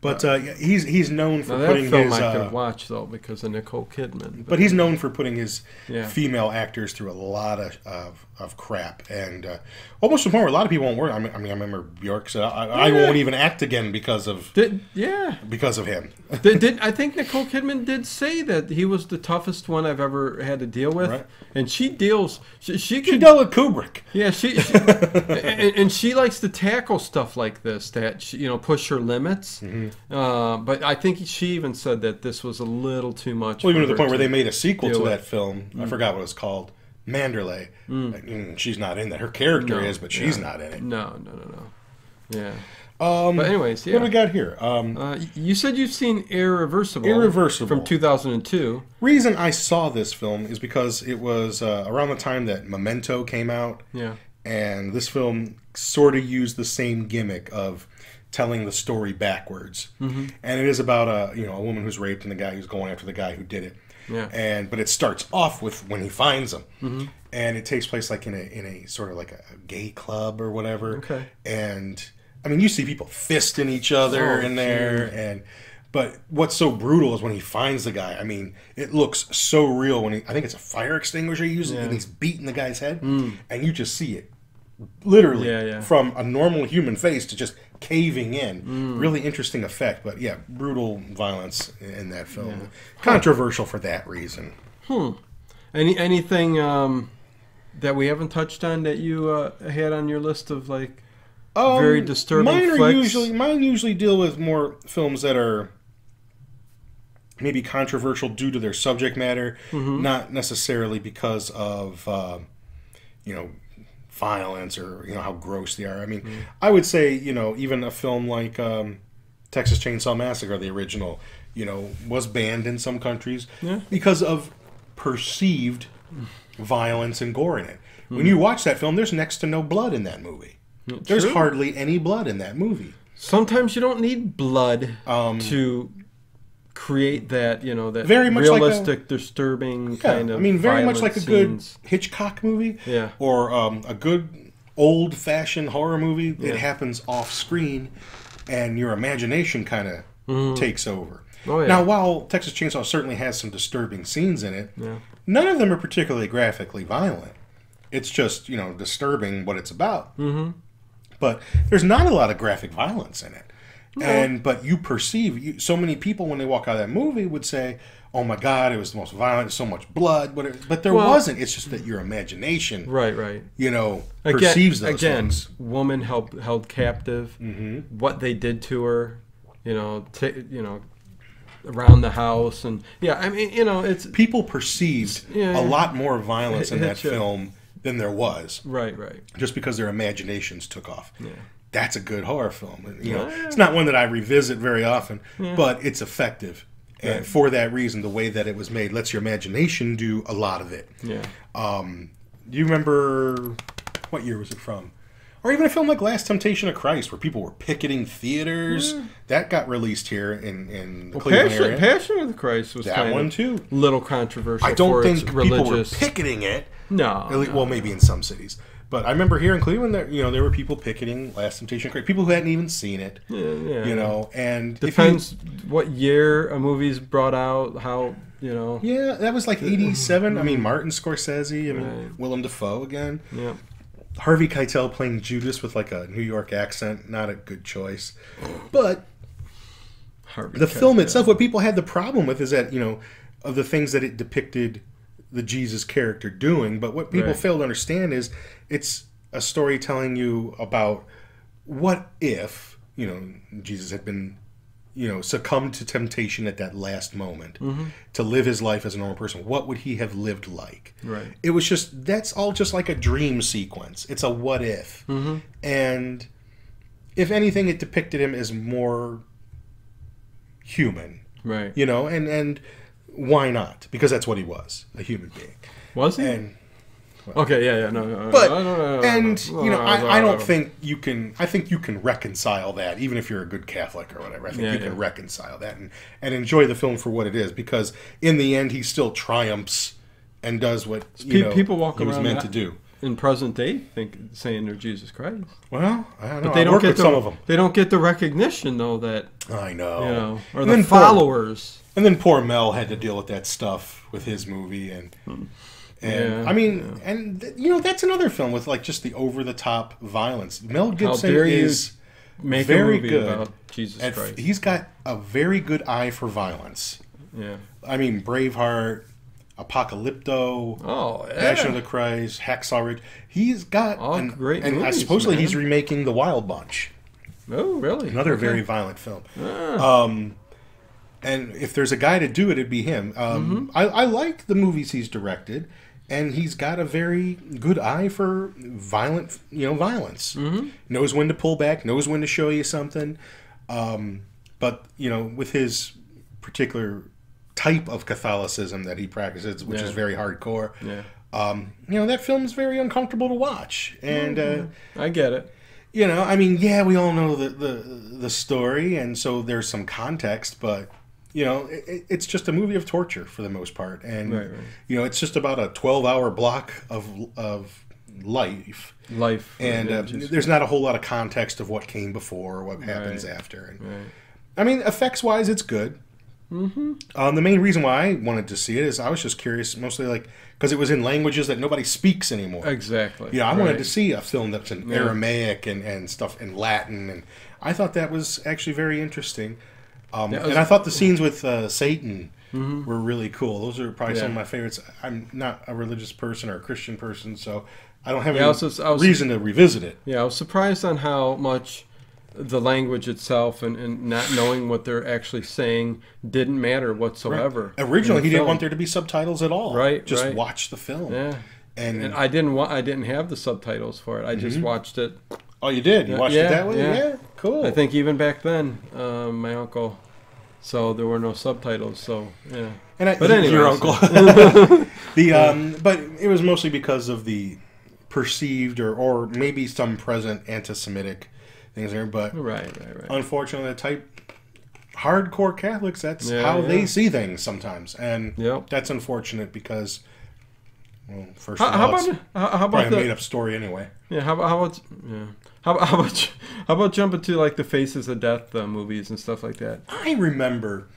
But he's known for that putting film his. I could watch though because of Nicole Kidman. But he's known for putting his female actors through a lot of crap, and almost to the point where a lot of people won't work. I remember Bjork said, "I won't even act again because of because of him." I think Nicole Kidman did say that he was the toughest one I've ever had to deal with, and she deals. She dealt with Kubrick. Yeah, she and she likes to tackle stuff like this that push her limits. Mm-hmm. But I think she even said that this was a little too much. Well, even to the point where they made a sequel to that film. I forgot what it was called. Manderley. She's not in that. Her character is, but she's not in it. No. Yeah. But anyways, what do we got here? You said you've seen Irreversible. From 2002. Reason I saw this film is because it was around the time that Memento came out. Yeah. And this film sort of used the same gimmick of telling the story backwards. Mm-hmm. And it is about a woman who's raped and the guy who's going after the guy who did it. Yeah. But it starts off with when he finds them. Mm-hmm. And it takes place like in a sort of like a gay club or whatever. Okay. And I mean, you see people fisting each other in there, but what's so brutal is when he finds the guy. I mean, it looks so real when I think it's a fire extinguisher he uses, and he's beating the guy's head, and you just see it literally from a normal human face to just caving in. Really interesting effect, but brutal violence in that film. Yeah. Controversial for that reason. Anything that we haven't touched on that you had on your list of like very disturbing flicks? Mine usually deal with more films that are maybe controversial due to their subject matter, not necessarily because of violence or how gross they are. I mean, I would say even a film like Texas Chainsaw Massacre, the original, was banned in some countries because of perceived violence and gore in it. When you watch that film, there's next to no blood in that movie. There's hardly any blood in that movie. Sometimes you don't need blood to create that, that very much realistic, like disturbing kind of. I mean, very much like a good Hitchcock movie, or a good old-fashioned horror movie. It happens off-screen, and your imagination kind of takes over. Oh, yeah. Now, while Texas Chainsaw certainly has some disturbing scenes in it, none of them are particularly graphically violent. It's just disturbing what it's about. But there's not a lot of graphic violence in it. No. But you perceive, so many people when they walk out of that movie would say, oh my God, it was the most violent, so much blood. But there wasn't. It's just that your imagination, perceives those things. Woman held captive, what they did to her, around the house. And I mean, it's... People perceived a lot more violence in that film than there was. Right. Just because their imaginations took off. Yeah. That's a good horror film. It's not one that I revisit very often, but it's effective. And for that reason, the way that it was made lets your imagination do a lot of it. Yeah. Do you remember, what year was it from? Or even a film like Last Temptation of Christ, where people were picketing theaters. Yeah. That got released here in the Cleveland area. Passion of the Christ was that one too. Little controversial. I don't think people were picketing it. No. Well, maybe in some cities. But I remember here in Cleveland, there were people picketing Last Temptation of Christ. People who hadn't even seen it. Yeah. And depends what year a movie's brought out. How Yeah, that was like '87. I mean, Martin Scorsese. Willem Dafoe again. Yeah. Harvey Keitel playing Judas with like a New York accent, not a good choice. But the film itself, what people had the problem with is that, of the things that it depicted the Jesus character doing, but what people fail to understand is it's a story telling you about what if, Jesus had been, succumbed to temptation at that last moment to live his life as a normal person. What would he have lived like? Right. It was that's all just like a dream sequence. It's a what if. And if anything, it depicted him as more human. Right. And why not? Because that's what he was, a human being. Was he? And, no. I don't think you can. I think you can reconcile that, even if you're a good Catholic or whatever. I think you can reconcile that and enjoy the film for what it is, because in the end, he still triumphs and does what people walk he was around meant to do. In present day, saying they're Jesus Christ. Well, I don't know. But they don't get some of them. They don't get the recognition, though. That I know. Or the followers. And then poor Mel had to deal with that stuff with his movie, and that's another film with like just the over the top violence. Mel Gibson is very good about Jesus Christ. He's got a very good eye for violence. Yeah, I mean Braveheart, Apocalypto, Passion of the Christ, Hacksaw Ridge. He's got great movies, and supposedly he's remaking The Wild Bunch. Oh, really? Another very violent film. And if there's a guy to do it, it'd be him. I like the movies he's directed, and he's got a very good eye for violence. Knows when to pull back, knows when to show you something. But with his particular type of Catholicism that he practices, which is very hardcore, that film's very uncomfortable to watch. And I get it. We all know the story, and so there's some context, but. It's just a movie of torture for the most part, and it's just about a 12-hour block of life. And there's not a whole lot of context of what came before or what happens after. And, I mean, effects-wise, it's good. The main reason why I wanted to see it is I was just curious, mostly because it was in languages that nobody speaks anymore. Exactly. I wanted to see a film that's in Aramaic and stuff in Latin, and I thought that was actually very interesting. And I thought the scenes with Satan were really cool. Those are probably some of my favorites. I'm not a religious person or a Christian person, so I don't have any reason to revisit it. Yeah, I was surprised on how much the language itself and not knowing what they're actually saying didn't matter whatsoever. Right. Originally, he didn't want there to be subtitles at all. Right. Just watch the film. Yeah. And I didn't have the subtitles for it. I just watched it. Oh, you did? You watched it that way? Yeah, cool. I think even back then, my uncle. So there were no subtitles. So yeah. But anyway, your uncle. But it was mostly because of the perceived or maybe some present anti-Semitic things there. But right. Unfortunately, the type hardcore Catholics, that's how they see things sometimes, and that's unfortunate because. Well, first of all, it's probably a made-up story anyway. Yeah. How about jumping to like the Faces of Death movies and stuff like that? I remember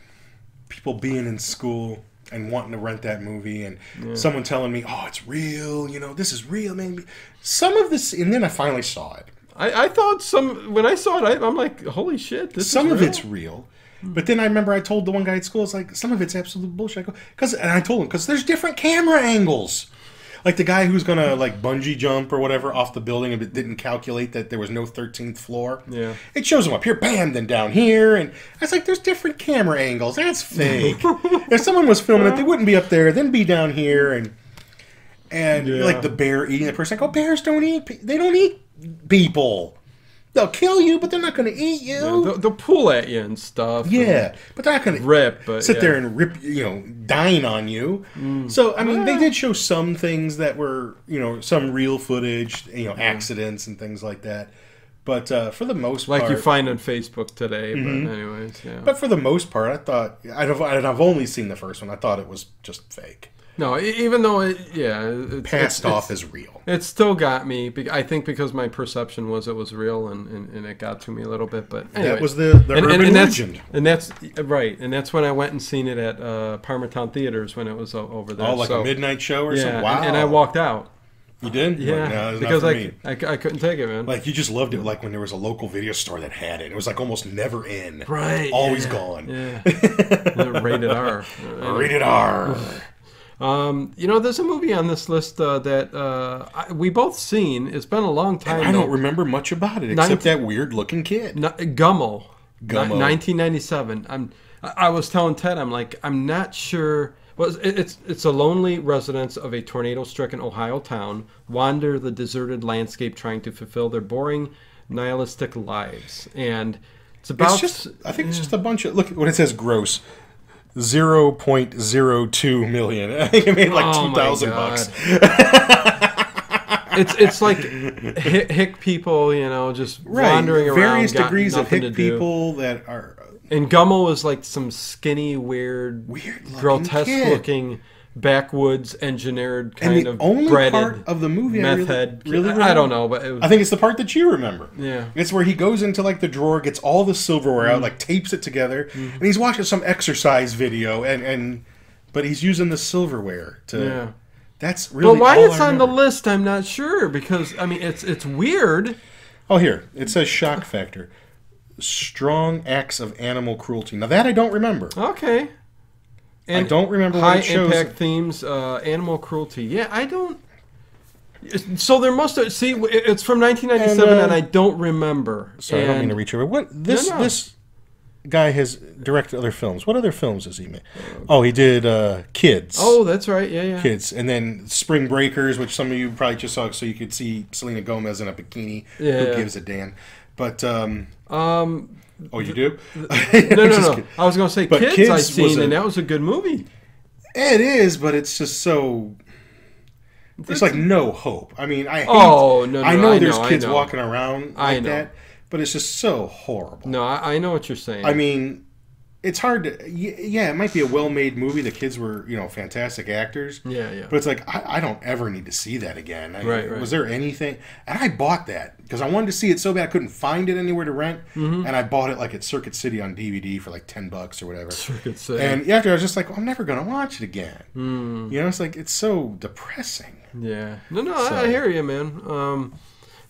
people being in school and wanting to rent that movie, and someone telling me, "Oh, it's real. You know, this is real, man." Some of this, and then I finally saw it. I thought when I saw it, I'm like, "Holy shit, this is real." Some of it's real. But then I remember I told the one guy at school, it's like, some of it's absolute bullshit. And I told him, because there's different camera angles. Like the guy who's going to like bungee jump or whatever off the building and didn't calculate that there was no 13th floor. Yeah. It shows him up here, bam, then down here. And I was like, there's different camera angles. That's fake. If someone was filming it, they wouldn't be up there, then be down here. And like the bear eating the person. I go, bears don't eat, they don't eat people. They'll kill you, but they're not going to eat you. Yeah, they'll pull at you and stuff. Yeah, but they're not going to sit there and rip, dine on you. So, I mean, they did show some things that were, some real footage, accidents and things like that. But for the most part... Like you find on Facebook today, but anyways, yeah. But for the most part, I thought... I've only seen the first one. I thought it was just fake. No, even though it passed off as real. It still got me. I think because my perception was it was real, and it got to me a little bit. But anyway. That was the urban legend. And that's right. And that's when I went and seen it at Parmatown Theaters when it was over there. Oh, like a midnight show or something? Wow. And I walked out. You did? Yeah, because I couldn't take it, man. Like, you just loved it, like when there was a local video store that had it. It was like almost never in. Right. Always gone. Yeah. Rated R. Rated R. There's a movie on this list that we both seen. It's been a long time. I don't remember much about it except that weird-looking kid. Gummo. 1997. I was telling Ted, I'm like, I'm not sure. Well, it's a lonely residents of a tornado-stricken Ohio town wander the deserted landscape trying to fulfill their boring, nihilistic lives, and it's about. I think it's just a bunch of look when it says gross. 0.02 million. I think it made like $2,000. It's like hick people, just wandering around. Various degrees of hick people that are. And Gummo is like some skinny, weird grotesque-looking backwoods engineered kind of breaded. And the only part of the movie meth head. I don't know, but I think it's the part that you remember. Yeah, it's where he goes into like the drawer, gets all the silverware out, like tapes it together, and he's watching some exercise video, but he's using the silverware to. Yeah. That's really. But why it's on the list, I'm not sure because I mean it's weird. Oh, here it says shock factor, strong acts of animal cruelty. Now that I don't remember. Okay. And I don't remember high what it shows. Impact themes, animal cruelty. Yeah, I don't. So there must have. See, it's from 1997, and I don't remember. Sorry, I don't mean to reach over. What this guy has directed other films. What other films has he made? Oh, he did Kids. Oh, that's right. Yeah. Kids, and then Spring Breakers, which some of you probably just saw, so you could see Selena Gomez in a bikini. Yeah. Who gives a damn? But oh, you do? No. I was going to say Kids I seen, and that was a good movie. It is, but it's just so. There's like no hope. I mean, I know there's kids walking around like that, but it's just so horrible. No, I know what you're saying. I mean, it's hard to. Yeah, it might be a well-made movie. The kids were, fantastic actors. Yeah. But it's like I don't ever need to see that again. Right. Was there anything? And I bought that because I wanted to see it so bad I couldn't find it anywhere to rent, and I bought it like at Circuit City on DVD for like $10 or whatever. Circuit City. And after I was just like, I'm never gonna watch it again. It's like it's so depressing. Yeah. No. I hear you, man.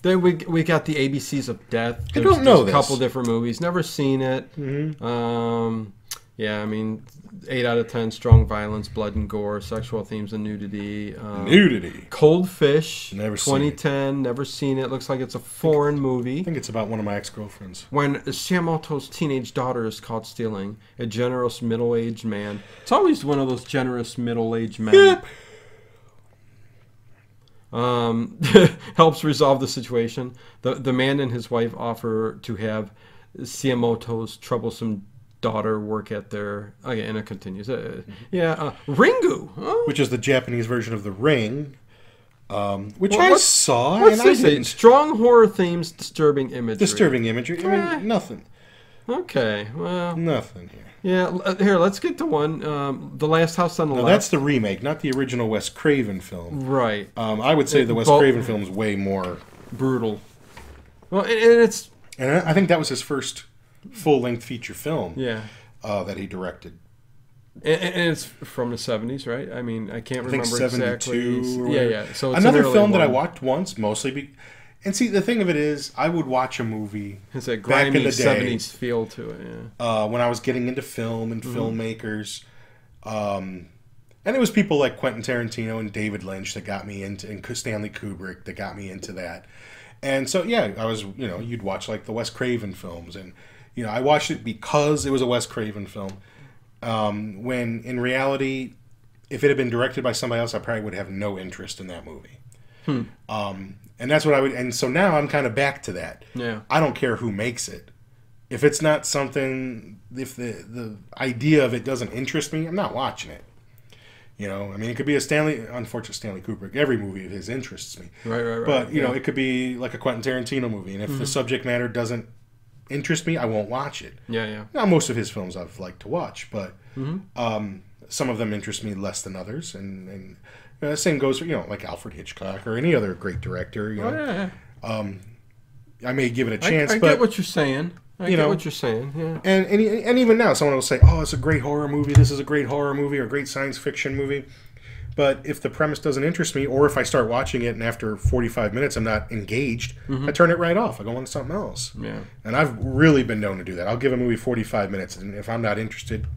Then we got the ABCs of Death. I don't know a couple different movies. Never seen it. Yeah, I mean, 8 out of 10, strong violence, blood and gore, sexual themes and nudity. Nudity. Cold Fish, Never 2010, never seen it. Looks like it's a foreign movie. I think it's about one of my ex-girlfriends. When Siamoto's teenage daughter is caught stealing, a generous middle-aged man. It's always one of those generous middle-aged men. Helps resolve the situation. The man and his wife offer to have Siamoto's troublesome daughter work at their and it continues Ringu, which is the Japanese version of The Ring, which I saw. What's this? I strong horror themes, disturbing imagery. I mean, nothing. Okay, well, nothing here. Yeah, here, let's get to one. The Last House on the Left. That's the remake, not the original Wes Craven film. Right. I would say the Wes Craven film is way more brutal. Well, and it's... And I think that was his first full-length feature film. Yeah. That he directed. And it's from the 70s, right? I mean, I can't remember 72 exactly. Yeah. So it's another film that I watched once, mostly... And see, the thing of it is, I would watch a movie it's that grimy back in the day, 70s feel to it, yeah. When I was getting into film and filmmakers. And it was people like Quentin Tarantino and David Lynch that got me into, and Stanley Kubrick that got me into that. And so, yeah, I was, you'd watch like the Wes Craven films. And, I watched it because it was a Wes Craven film. When in reality, if it had been directed by somebody else, I probably would have no interest in that movie. And that's what I would, and so now I'm kind of back to that. Yeah. I don't care who makes it. If it's not something, if the idea of it doesn't interest me, I'm not watching it. I mean, it could be unfortunate Stanley Kubrick. Every movie of his interests me. Right. But, it could be like a Quentin Tarantino movie. And if the subject matter doesn't interest me, I won't watch it. Yeah. Now, most of his films I've liked to watch, but some of them interest me less than others. And the same goes for, like Alfred Hitchcock or any other great director. I may give it a chance. I get what you're saying. I get what you're saying. Yeah. And even now, someone will say, "Oh, it's a great horror movie. This is a great horror movie or a great science fiction movie." But if the premise doesn't interest me, or if I start watching it and after 45 minutes I'm not engaged, I turn it right off. I go on to something else. Yeah. And I've really been known to do that. I'll give a movie 45 minutes, and if I'm not interested,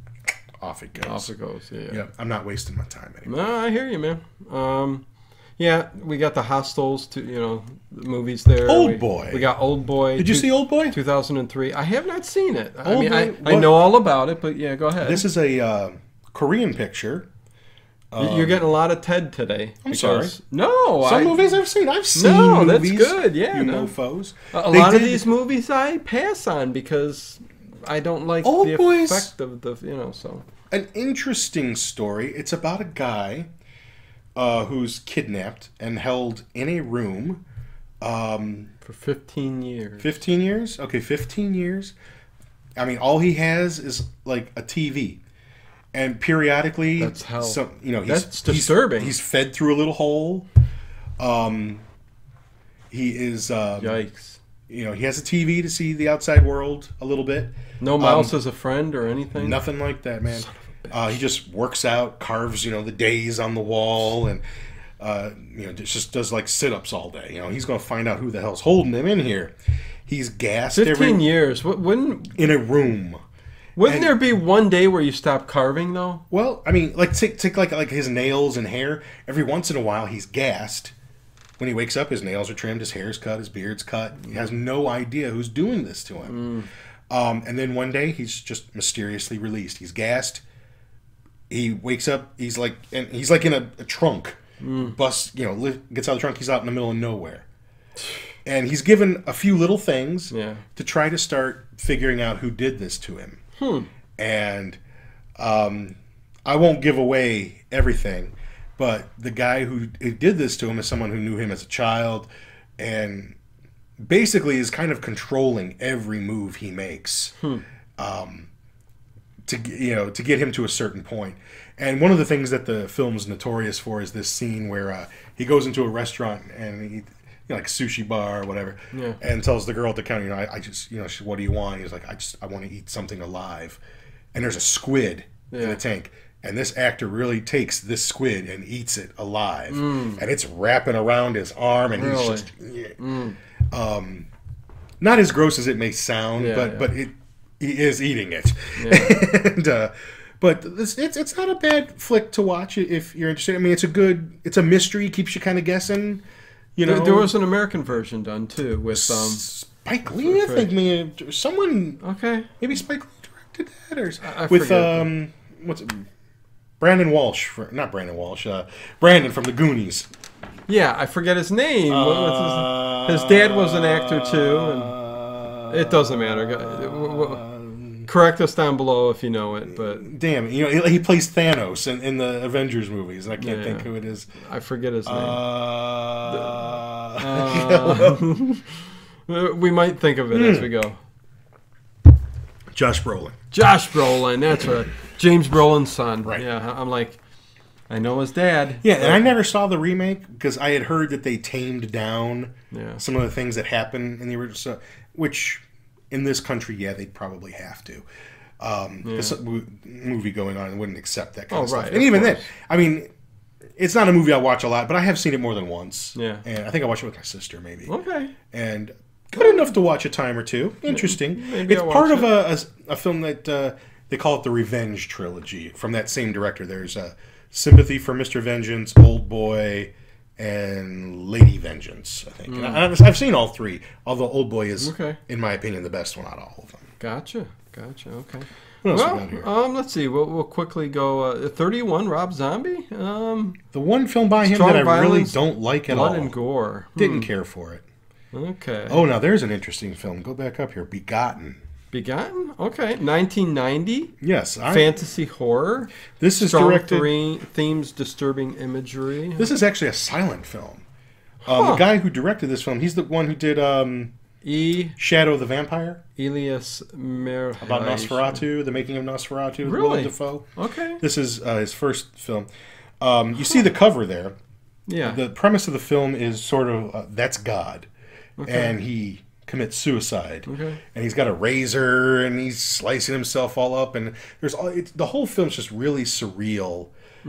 off it goes. Yeah. I'm not wasting my time anymore. No, I hear you, man. Yeah, we got the Hostels, the movies there. Old Boy. We got Old Boy. Did you see Old Boy? 2003. I have not seen it. I know all about it, but yeah, go ahead. This is a Korean picture. You're getting a lot of Ted today. I'm sorry. No. Some movies I've seen. I've seen movies. That's good. Yeah. mofos. A lot of these movies I pass on because I don't like the effect of the, so. An interesting story. It's about a guy who's kidnapped and held in a room for 15 years. 15 years? Okay, 15 years. I mean, all he has is like a TV. And periodically, that's hell. That's disturbing. He's fed through a little hole. He is. Yikes. He has a TV to see the outside world a little bit. No mouse as a friend or anything. Nothing like that, man. He just works out, carves, the days on the wall, and just does like sit-ups all day. He's going to find out who the hell's holding him in here. He's gassed 15 years. In a room. Wouldn't there be one day where you stop carving, though? Well, I mean, like take like his nails and hair. Every once in a while, he's gassed. When he wakes up, his nails are trimmed, his hair's cut, his beard's cut. He has no idea who's doing this to him. And then one day, he's just mysteriously released. He's gassed. He wakes up. He's like in a trunk. Gets out of the trunk. He's out in the middle of nowhere. And he's given a few little things to try to start figuring out who did this to him. And I won't give away everything, but the guy who did this to him is someone who knew him as a child and basically is kind of controlling every move he makes to get him to a certain point. And one of the things that the film's notorious for is this scene where he goes into a restaurant and he... like sushi bar or whatever, and tells the girl at the counter, what do you want? He's like, I want to eat something alive. And there's a squid in a tank. And this actor really takes this squid and eats it alive. And it's wrapping around his arm, and he's just... not as gross as it may sound, but he is eating it. Yeah. And, but it's not a bad flick to watch if you're interested. I mean, it's a mystery, keeps you kind of guessing. You know, there was an American version done too with Spike Lee. I think maybe someone. Okay, maybe Spike Lee directed that, or I with forget. What's it? Brandon Walsh, not Brandon Walsh. Brandon from the Goonies. Yeah, I forget his name. His dad was an actor too, and it doesn't matter. Correct us down below if you know it. But damn, you know he plays Thanos in the Avengers movies, and I can't think who it is. I forget his name. We might think of it as we go. Josh Brolin. Josh Brolin, that's right. James Brolin's son. Right. Yeah, I'm like, I know his dad. Yeah, and I never saw the remake because I had heard that they tamed down some of the things that happened in the original, which in this country, they'd probably have to. This movie going on wouldn't accept that kind of stuff. And even then, I mean, it's not a movie I watch a lot, but I have seen it more than once. Yeah. And I think I watched it with my sister, maybe. Okay. And good enough to watch a time or two. Interesting. Maybe it's part of a film that they call it the Revenge Trilogy from that same director. There's Sympathy for Mr. Vengeance, Old Boy, and Lady Vengeance, I think. And I've seen all three, although Old Boy is, in my opinion, the best one out of all of them. Gotcha. Okay. What else we got here? Let's see. We'll quickly go. 31, Rob Zombie. The one film by him that I really don't like at all. Blood and Gore. Didn't care for it. Okay. Oh, now there's an interesting film. Go back up here. Begotten. Okay. 1990. Yes. Fantasy horror. This is Strong directed. Themes, disturbing imagery. This is actually a silent film. The guy who directed this film, he's the one who did Shadow of the Vampire. Elias Merhige. About Nosferatu, the making of Nosferatu. Really? Willem Dafoe. Okay. This is his first film. You see the cover there. Yeah. The premise of the film is sort of that's God. Okay. And he commits suicide. Okay. And he's got a razor and he's slicing himself all up. And there's the whole film's just really surreal.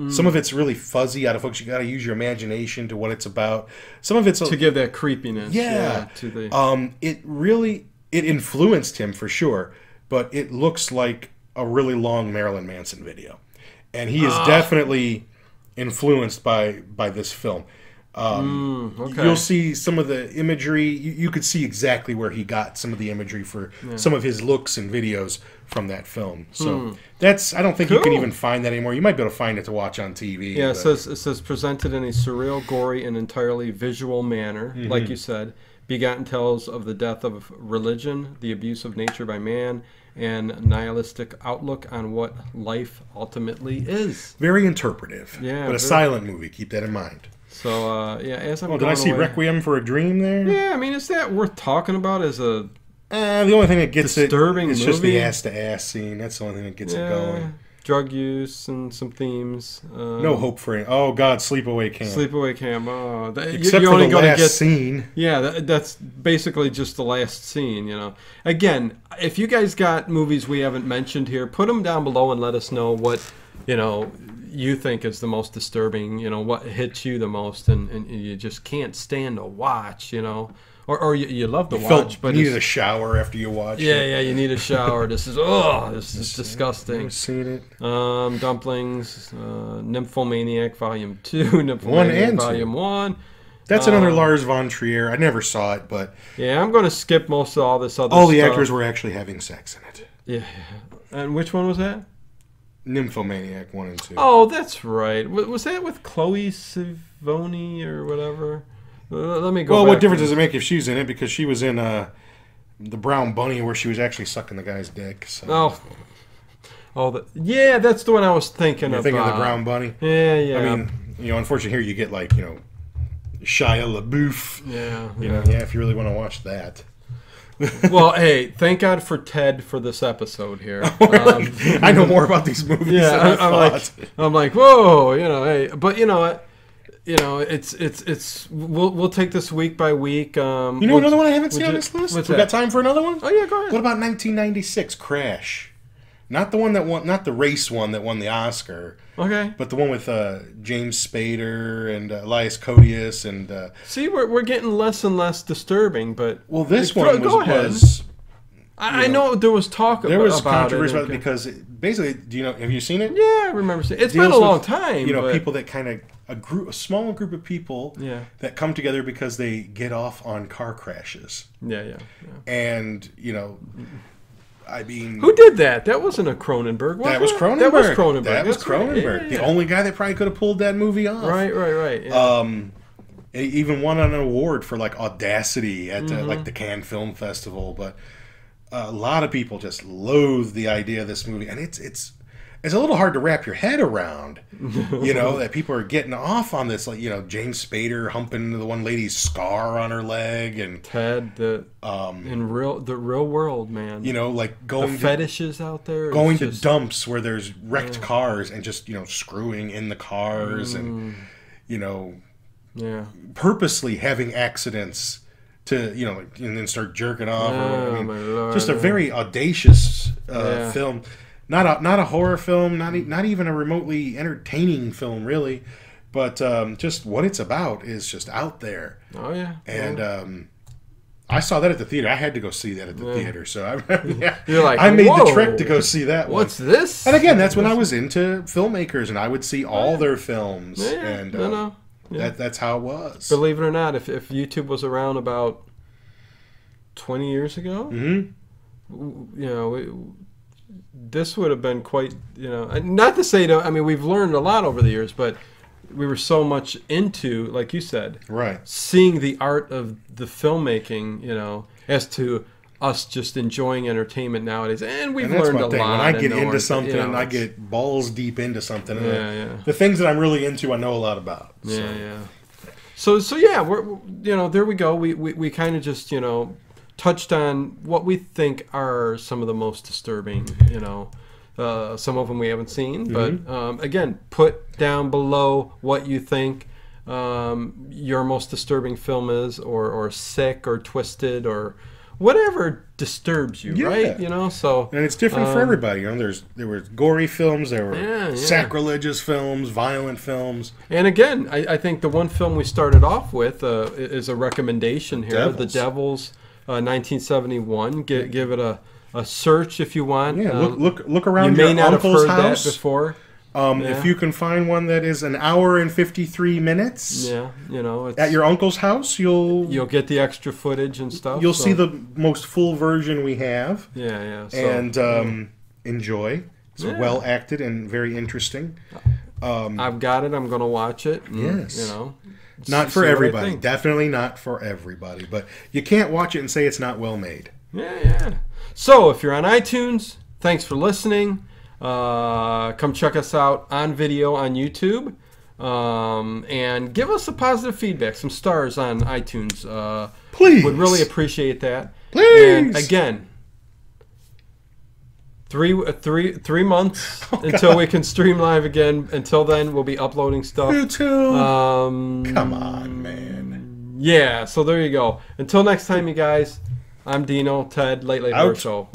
Some of it's really fuzzy, out of focus. You got to use your imagination to what it's about. Some of it's to give that creepiness. Yeah. To the It influenced him for sure, but it looks like a really long Marilyn Manson video, and he is definitely influenced by this film. Okay. You'll see some of the imagery. You could see exactly where he got some of the imagery for some of his looks and videos from that film. So that's, I don't think you can even find that anymore. You might be able to find it to watch on TV. Yeah, it says presented in a surreal, gory, and entirely visual manner, like you said. Begotten tells of the death of religion, the abuse of nature by man, and nihilistic outlook on what life ultimately is. Very interpretive. Yeah, but a silent movie. Keep that in mind. So, as I'm did I see away, Requiem for a Dream there? Yeah, I mean, is that worth talking about as a the only thing that gets disturbing it is movie? Just the ass-to-ass scene. That's the only thing that gets it going. Drug use and some themes. No hope for it. Oh, God, Sleepaway Camp. Sleepaway Camp. Oh, Except for the last scene. Yeah, that's basically just the last scene, you know. Again, if you guys got movies we haven't mentioned here, put them down below and let us know what, you think is the most disturbing, what hits you the most and you just can't stand to watch, Or you love to watch, but you needed a shower after you watched it. Yeah, you need a shower. This is disgusting. I've seen it. Dumplings, Nymphomaniac Volume 2, Nymphomaniac 1 and 2. Volume 1. That's another Lars von Trier. I never saw it, but yeah, I'm going to skip most of all this other all stuff. the actors were actually having sex in it. Yeah. And which one was that? Nymphomaniac 1 and 2. Oh, that's right. Was that with Chloe Sevigny or whatever? Let me go. Well, what difference does it make if she's in it? Because she was in the Brown Bunny, where she was actually sucking the guy's dick. So. Yeah, that's the one I was thinking You're about. Thinking of the Brown Bunny. Yeah. I mean, unfortunately, here you get Shia LaBeouf. Yeah. If you really want to watch that. Well, hey, thank God for Ted for this episode here. I know more about these movies. Yeah, I'm like, whoa, hey, but it's we'll take this week by week. Another one I haven't seen on this list. We got time for another one? Oh yeah, go ahead. What about 1996 Crash? Not the one that won, not the race one that won the Oscar. Okay. But the one with James Spader and Elias Koteas and. See, we're getting less and less disturbing, but this one was I know there was talk. There was controversy about it because basically, have you seen it? Yeah, I remember seeing it. It's been a long time. People that kind of a small group of people that come together because they get off on car crashes. Yeah. And I mean, who did that? That wasn't a Cronenberg. That was Cronenberg. The only guy that probably could have pulled that movie off. Right. Yeah. It even won an award for like audacity at like the Cannes Film Festival. But a lot of people just loathe the idea of this movie, and it's a little hard to wrap your head around. That people are getting off on this, like James Spader humping the one lady's scar on her leg, and Ted the real world, man. Like going the fetishes out there, going to dumps where there's wrecked cars and just screwing in the cars and purposely having accidents to and then start jerking off. Just a very audacious film. Not a horror film, not even a remotely entertaining film, really, but just what it's about is just out there. Oh yeah, and I saw that at the theater. I had to go see that at the theater, so you're like, I made the trek to go see that. What's this? And again, that's when I was into filmmakers, and I would see all their films, and that's how it was. Believe it or not, if YouTube was around about 20 years ago, this would have been quite, not to say, we've learned a lot over the years, but we were so much into, like you said, seeing the art of the filmmaking, as to us just enjoying entertainment nowadays. And we've learned a lot. When I get into something, I get balls deep into something. The things that I'm really into, I know a lot about. So we're, there we go. We kind of just, touched on what we think are some of the most disturbing, some of them we haven't seen, but again, put down below what you think your most disturbing film is, or sick, or twisted, or whatever disturbs you, right? So and it's different for everybody. There were gory films, there were sacrilegious films, violent films, and again, I think the one film we started off with is a recommendation here, The Devils. 1971. Give it a search if you want. Look around. You may not have heard house. that before. If you can find one that is an hour and 53 minutes, it's, at your uncle's house, you'll get the extra footage and stuff. You'll see the most full version we have. And enjoy. It's well acted and very interesting. I've got it. I'm going to watch it. And, not for everybody. Definitely not for everybody. But you can't watch it and say it's not well made. So if you're on iTunes, thanks for listening. Come check us out on video on YouTube. And give us a positive feedback. Some stars on iTunes. Please. Would really appreciate that. Please. And again, 3 months until we can stream live again. Until then, we'll be uploading stuff. YouTube. Come on, man. Yeah, so there you go. Until next time, you guys. I'm Dino, Ted, Late Horror Show.